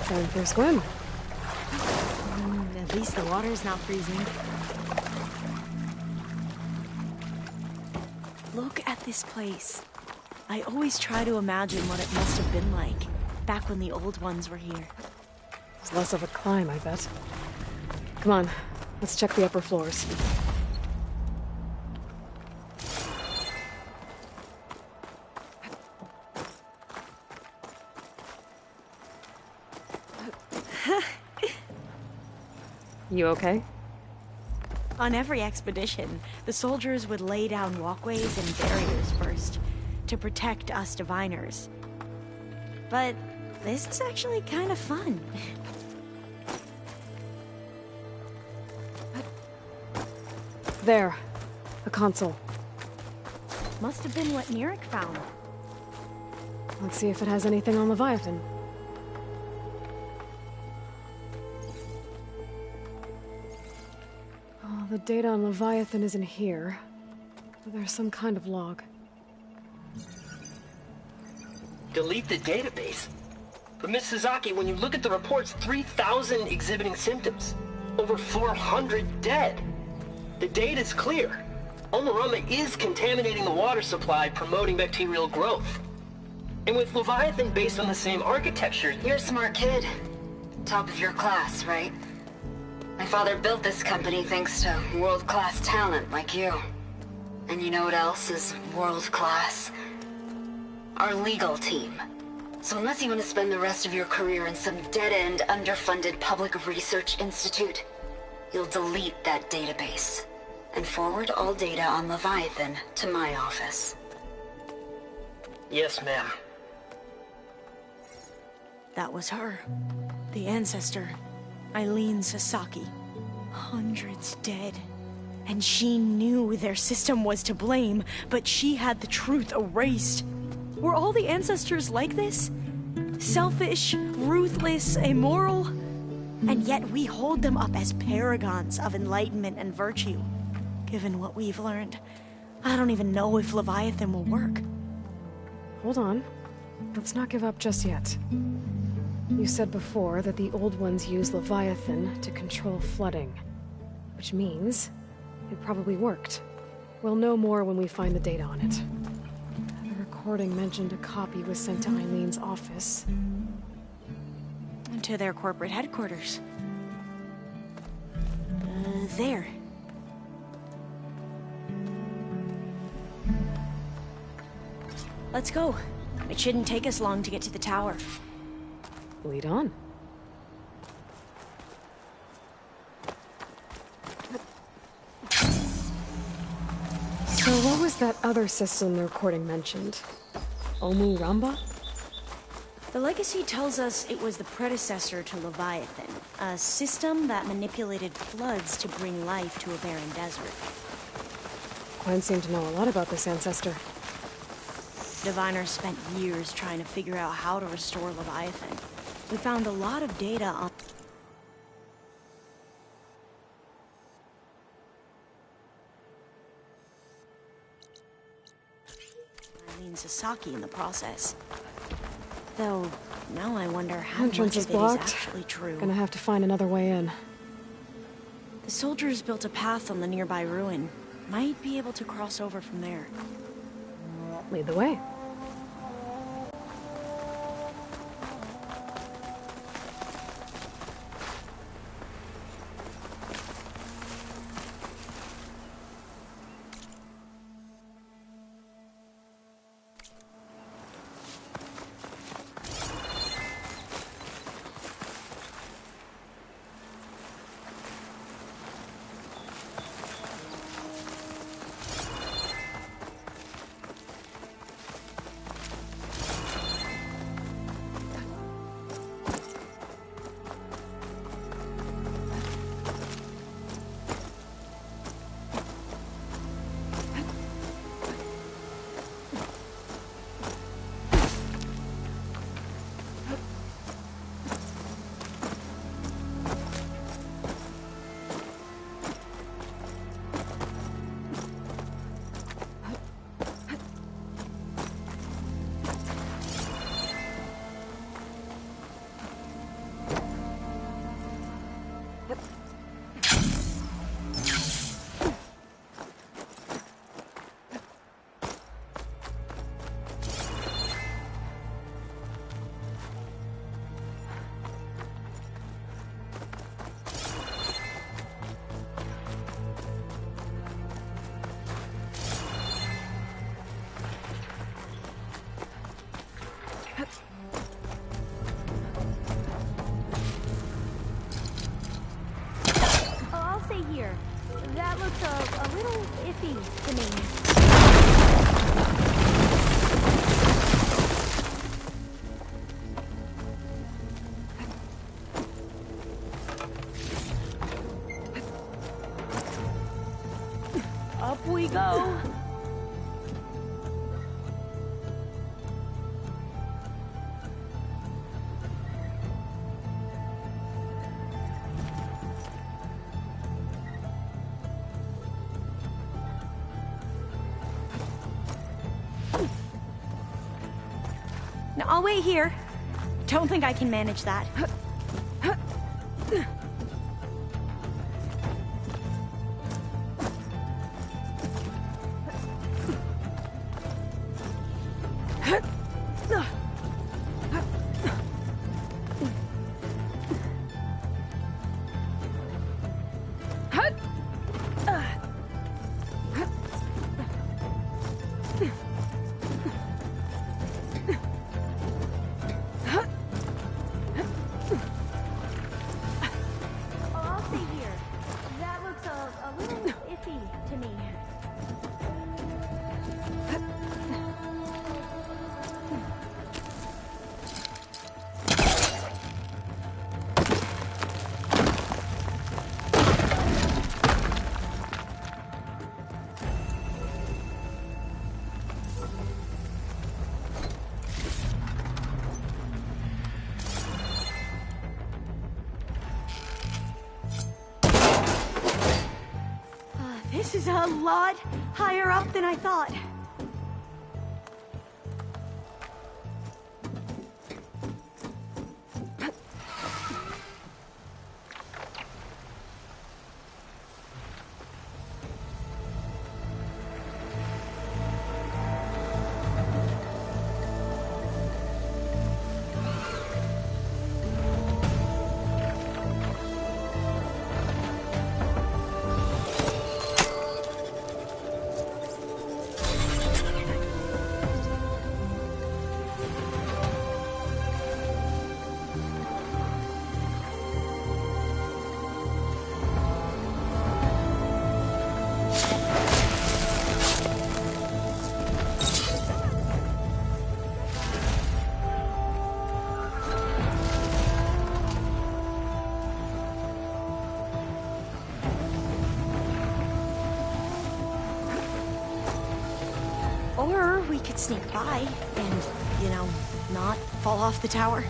Time for a swim. At least the water's not freezing. Look at this place. I always try to imagine what it must have been like back when the old ones were here. It's less of a climb, I bet. Come on, let's check the upper floors. You okay? On every expedition, the soldiers would lay down walkways and barriers first to protect us diviners. But this is actually kind of fun. There. A console. Must have been what Neric found. Let's see if it has anything on Leviathan. Oh, the data on Leviathan isn't here. But there's some kind of log. Delete the database? But Miss Sasaki, when you look at the reports, 3,000 exhibiting symptoms. Over 400 dead. The data's clear. Omarama is contaminating the water supply, promoting bacterial growth. And with Leviathan based on the same architecture... You're a smart kid. Top of your class, right? My father built this company thanks to world-class talent like you. And you know what else is world-class? Our legal team. So unless you want to spend the rest of your career in some dead-end, underfunded public research institute, you'll delete that database and forward all data on Leviathan to my office. Yes, ma'am. That was her. The ancestor. Eileen Sasaki. Hundreds dead. And she knew their system was to blame, but she had the truth erased. Were all the ancestors like this? Selfish, ruthless, immoral? And yet we hold them up as paragons of enlightenment and virtue. Given what we've learned, I don't even know if Leviathan will work. Hold on. let's not give up just yet. You said before that the Old Ones use Leviathan to control flooding, which means it probably worked. We'll know more when we find the data on it. The recording mentioned a copy was sent to Eileen's office. To their corporate headquarters. There. Let's go. It shouldn't take us long to get to the tower. Lead on. So what was that other system the recording mentioned? Omu Ramba? The legacy tells us it was the predecessor to Leviathan, a system that manipulated floods to bring life to a barren desert. Quinn seemed to know a lot about this ancestor. Diviners spent years trying to figure out how to restore Leviathan. We found a lot of data on Eileen Sasaki in the process. Though, now I wonder how much Entrance of is it blocked. is actually true. Gonna have to find another way in. The soldiers built a path on the nearby ruin. Might be able to cross over from there. Lead the way. Here. That looks a little iffy to me. Up we go. I'll wait here. Don't think I can manage that. This is a lot higher up than I thought. think we could sneak by and, you know, not fall off the tower?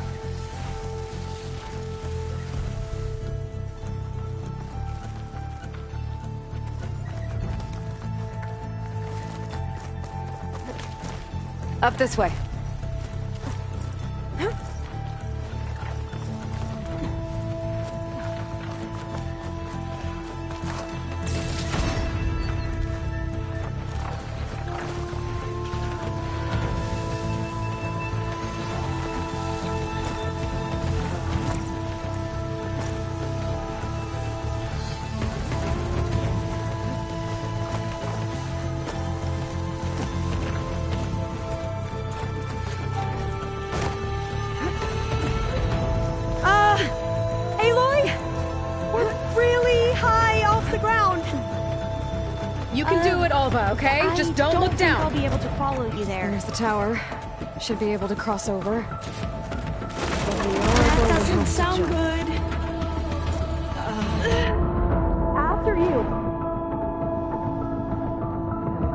Up this way. You can do it, Alva, okay? Just don't look down. I'll be able to follow you there. There's the tower. Should be able to cross over. That doesn't sound good. After you.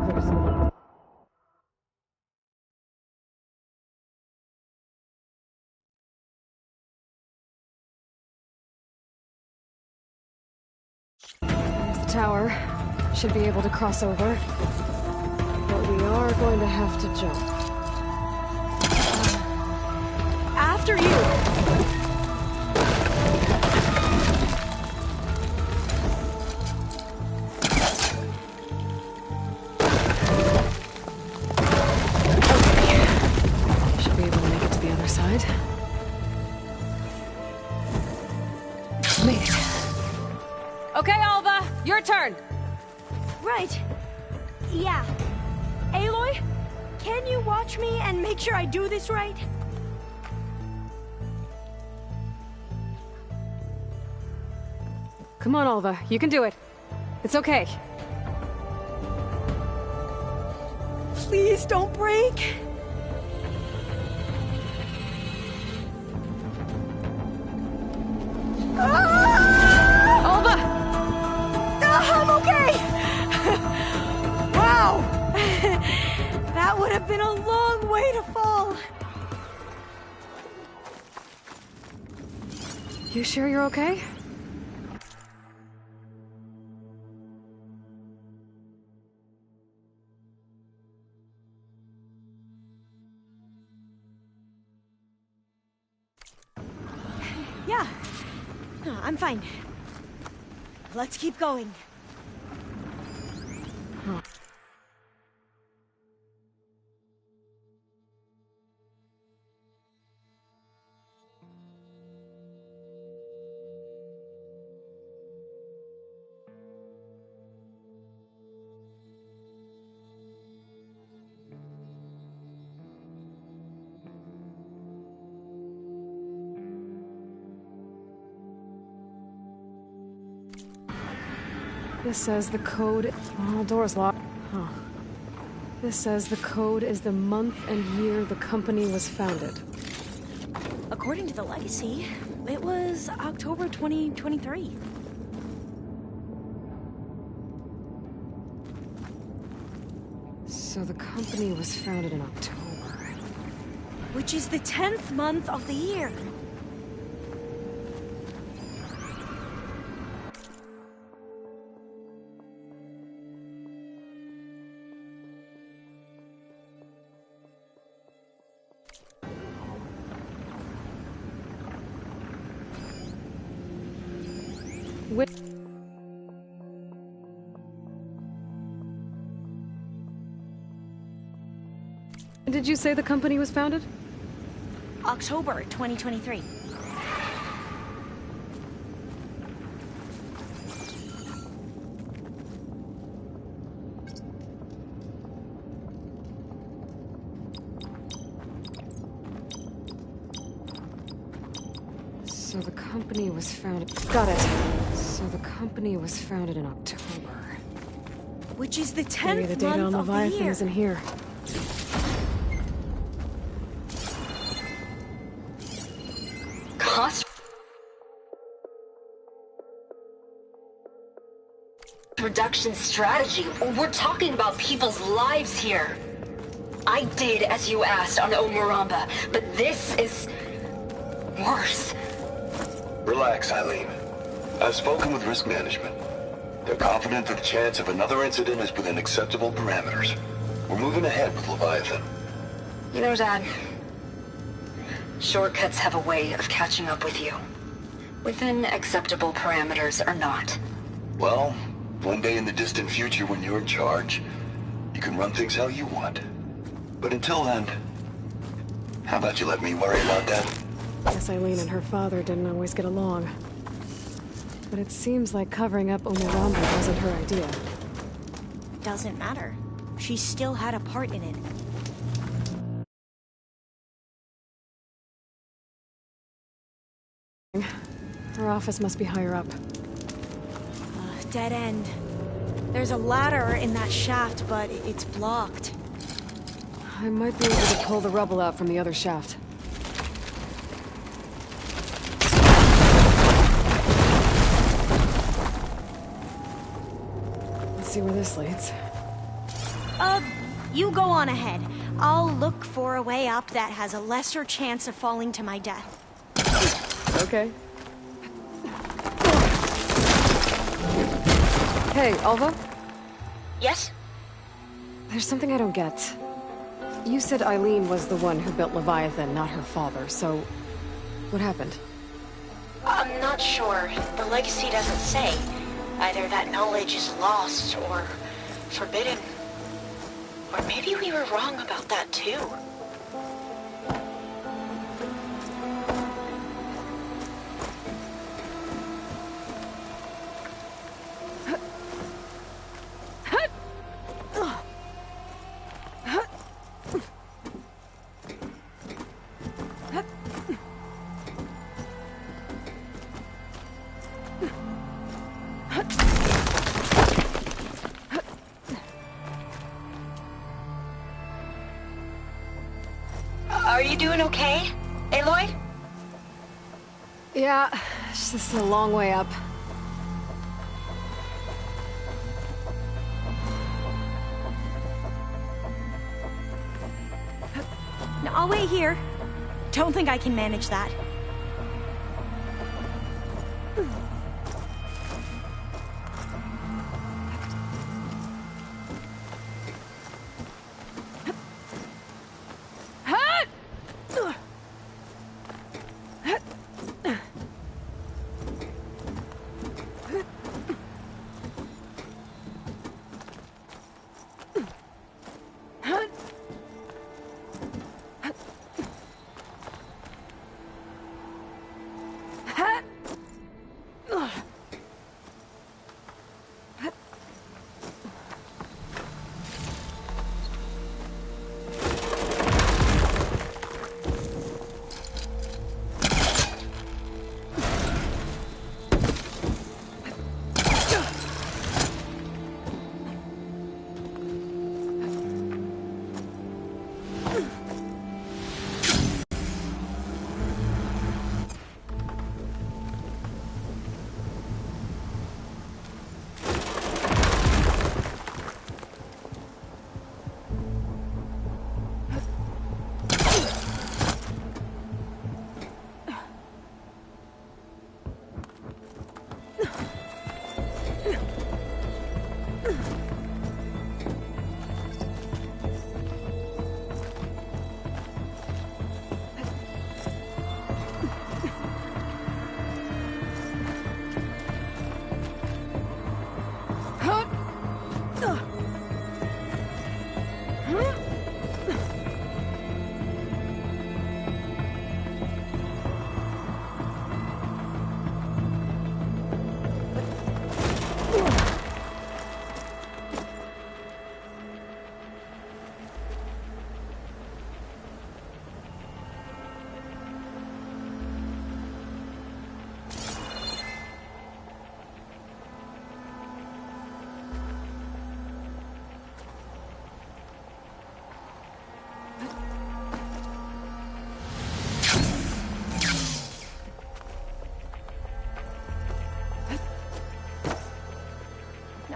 There's the tower. Should be able to cross over. But we are going to have to jump. After you! Okay. Should be able to make it to the other side. Made it. Okay, Alva, your turn. Right. Yeah. Aloy, can you watch me and make sure I do this right? Come on, Alva. You can do it. It's okay. Please don't break. Alva! I'm okay! Wow! That would have been a long way to fall. You sure you're okay? Yeah. I'm fine. Let's keep going. This says the code... Oh, the door's locked. Huh. This says the code is the month and year the company was founded. According to the legacy, it was October 2023. So the company was founded in October. Which is the 10th month of the year. When did you say the company was founded? October 2023. So the company was founded... Got it. So the company was founded in October. Which is the 10th Maybe the date on month of the Leviathan year. isn't here. Cost reduction strategy. We're talking about people's lives here. I did as you asked on Omuramba, but this is... worse. Relax, Eileen. I've spoken with risk management. They're confident that the chance of another incident is within acceptable parameters. We're moving ahead with Leviathan. You know, Dad, shortcuts have a way of catching up with you. Within acceptable parameters or not. Well, one day in the distant future when you're in charge, you can run things how you want. But until then, how about you let me worry about that? Guess Eileen and her father didn't always get along. But it seems like covering up Omuramba wasn't her idea. Doesn't matter. She still had a part in it. Her office must be higher up. Dead end. There's a ladder in that shaft, but it's blocked. I might be able to pull the rubble out from the other shaft. Let's see where this leads. You go on ahead. I'll look for a way up that has a lesser chance of falling to my death. Okay. Hey, Alva? Yes? There's something I don't get. You said Eileen was the one who built Leviathan, not her father, so... what happened? I'm not sure. The legacy doesn't say. Either that knowledge is lost, or forbidden. Or maybe we were wrong about that too. Are you doing okay, Aloy? Yeah, it's just a long way up. No, I'll wait here. Don't think I can manage that.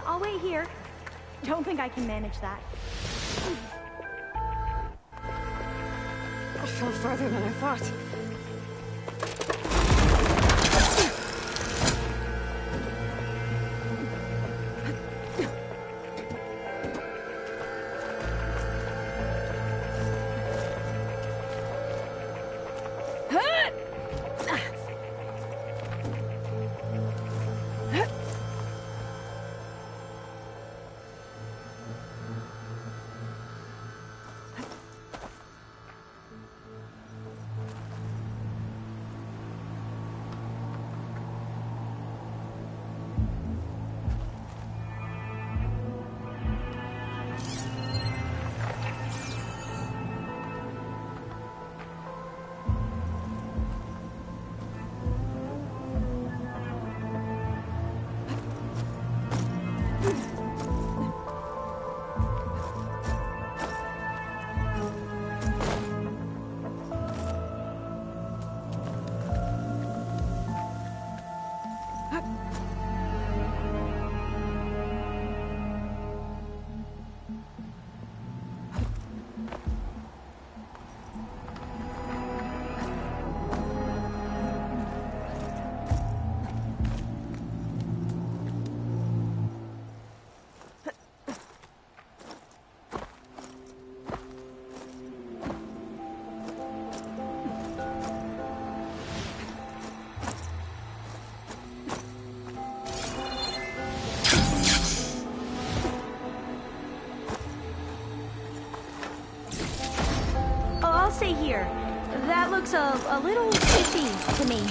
I'll wait here. Don't think I can manage that. fell farther than I thought. Stay here. That looks a little iffy to me.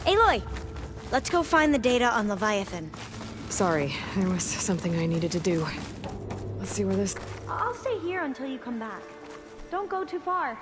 Aloy! Let's go find the data on Leviathan. Sorry, there was something I needed to do. Let's see where this... I'll stay here until you come back. Don't go too far.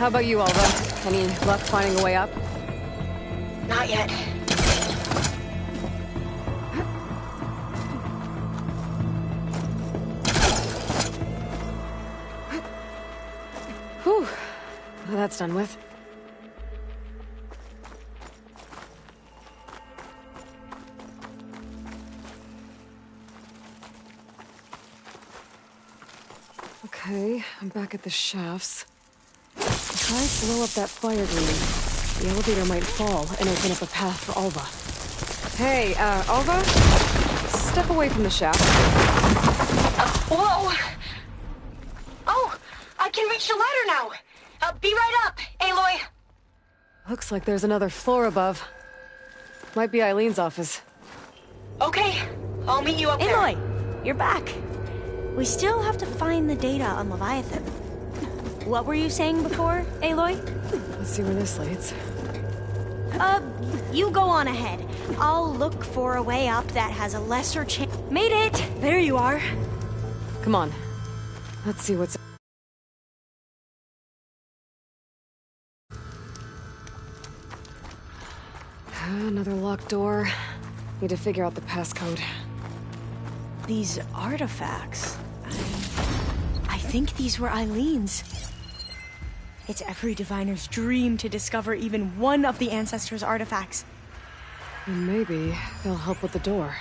How about you, Alva? Any luck finding a way up? Not yet. Whew. Well, that's done with. Okay, I'm back at the shafts. If I blow up that fire green, the elevator might fall and open up a path for Alva. Hey, Alva? Step away from the shaft. Whoa! Oh, I can reach the ladder now. Be right up, Aloy. Looks like there's another floor above. Might be Eileen's office. Okay, I'll meet you up there. Aloy, you're back. We still have to find the data on Leviathan. What were you saying before, Aloy? Let's see where this leads. You go on ahead. I'll look for a way up that has a lesser chance. Made it! There you are. Come on. Let's see what's... Another locked door. Need to figure out the passcode. These artifacts... I think these were Eileen's. It's every diviner's dream to discover even one of the Ancestors' artifacts. And maybe they'll help with the door.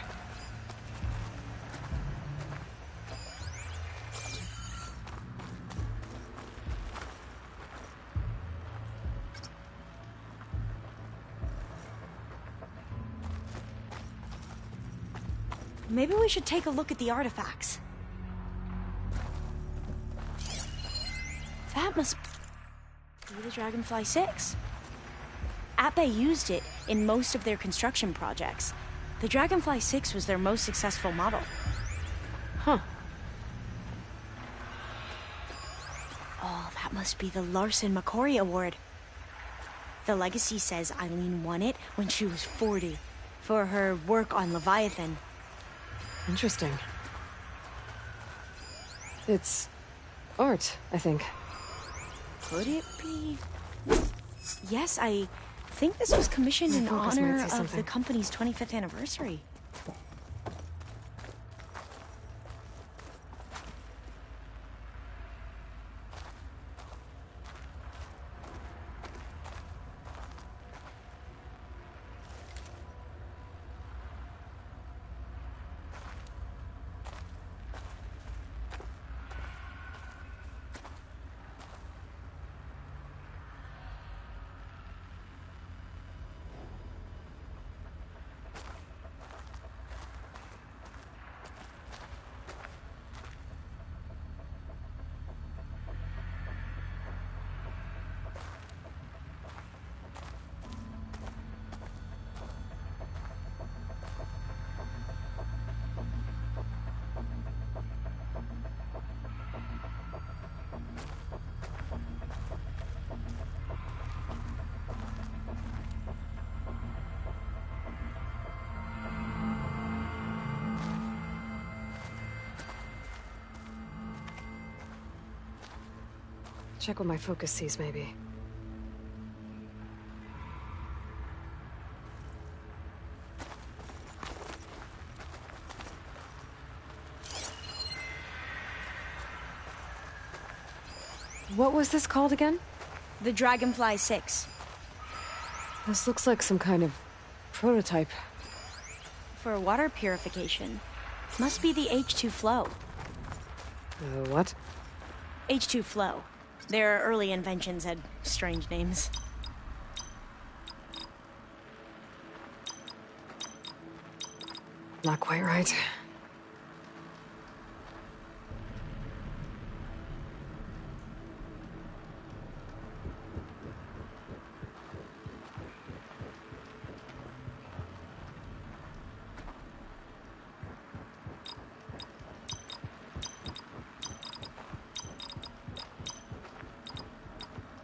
Maybe we should take a look at the artifacts. That must be the Dragonfly 6. Ape used it in most of their construction projects. The Dragonfly 6 was their most successful model. Huh. Oh, that must be the Larson McCory Award. The legacy says Eileen won it when she was 40 for her work on Leviathan. Interesting. It's art, I think. Could it be? Yes, I think this was commissioned in honor of the company's 25th anniversary. Check what my focus sees, maybe. What was this called again? The Dragonfly 6. This looks like some kind of prototype. For water purification. Must be the H2 flow. What? H2 flow. Their early inventions had strange names. Not quite right.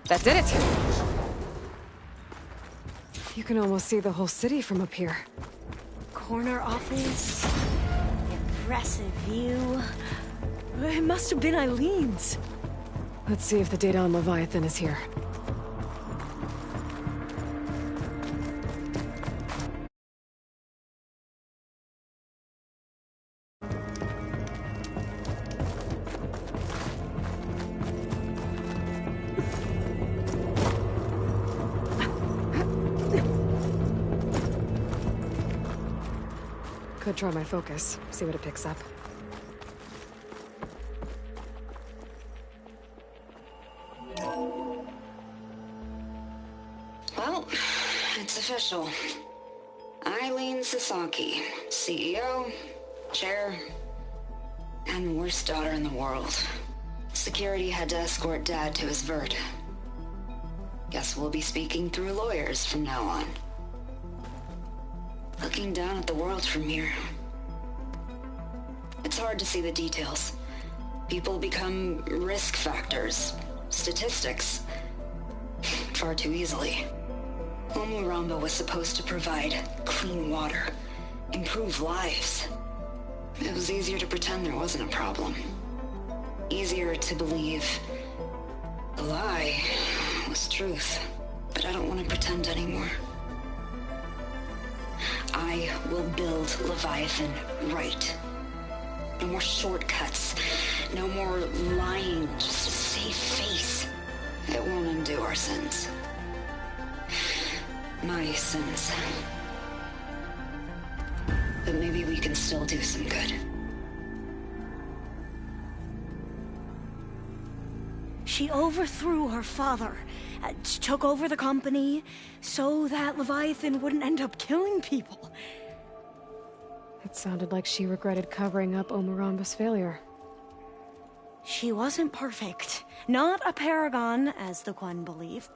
That did it! You can almost see the whole city from up here. Corner office. Impressive view. It must have been Eileen's. Let's see if the data on Leviathan is here. Could try my focus, see what it picks up. Well, it's official. Eileen Sasaki, CEO, chair, and worst daughter in the world. Security had to escort Dad to his vert. Guess we'll be speaking through lawyers from now on. Looking down at the world from here. It's hard to see the details. People become risk factors, statistics, far too easily. Omuramba was supposed to provide clean water, improve lives. It was easier to pretend there wasn't a problem. Easier to believe the lie was truth. But I don't want to pretend anymore. I will build Leviathan right. No more shortcuts. No more lying just to save face. It won't undo our sins. My sins. But maybe we can still do some good. She overthrew her father, took over the company, so that Leviathan wouldn't end up killing people. It sounded like she regretted covering up Omuramba's failure. She wasn't perfect. Not a paragon, as the Quen believe.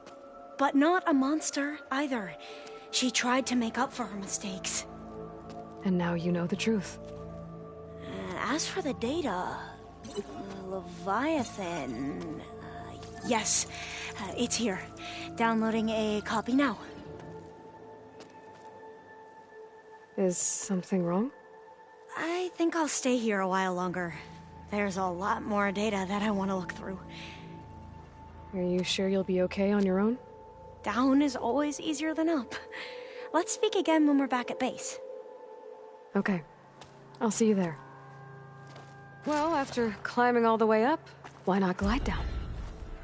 But not a monster, either. She tried to make up for her mistakes. And now you know the truth. As for the data... Leviathan... yes, it's here. Downloading a copy now. Is something wrong? I think I'll stay here a while longer. There's a lot more data that I want to look through. Are you sure you'll be okay on your own? Down is always easier than up. Let's speak again when we're back at base. Okay. I'll see you there. Well, after climbing all the way up, why not glide down?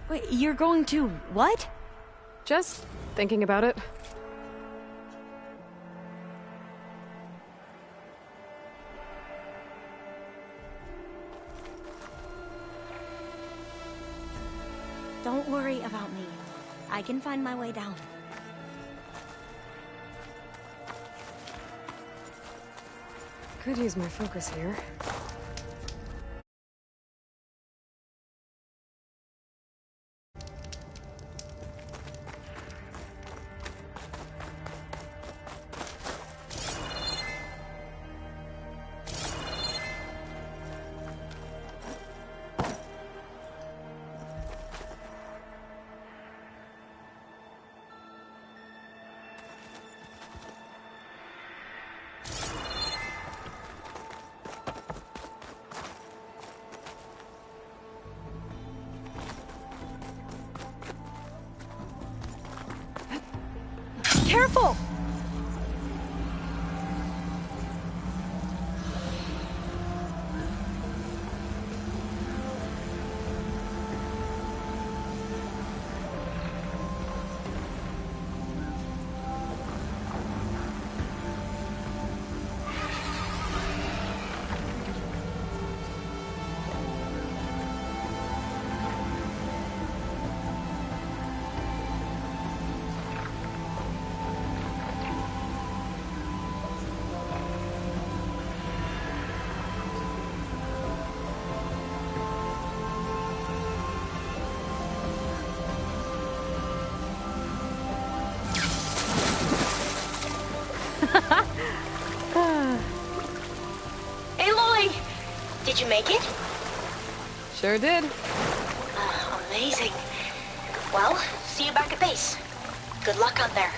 Wait, you're going to what? Just thinking about it. Don't worry about me. I can find my way down. Could use my focus here. Careful! Aloy! Did you make it? Sure did. Amazing. Well, see you back at base. Good luck out there.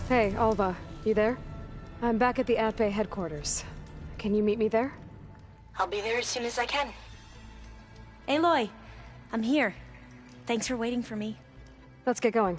Hey, Alva. You there? I'm back at the Atbay headquarters. Can you meet me there? I'll be there as soon as I can. Aloy, I'm here. Thanks for waiting for me. Let's get going.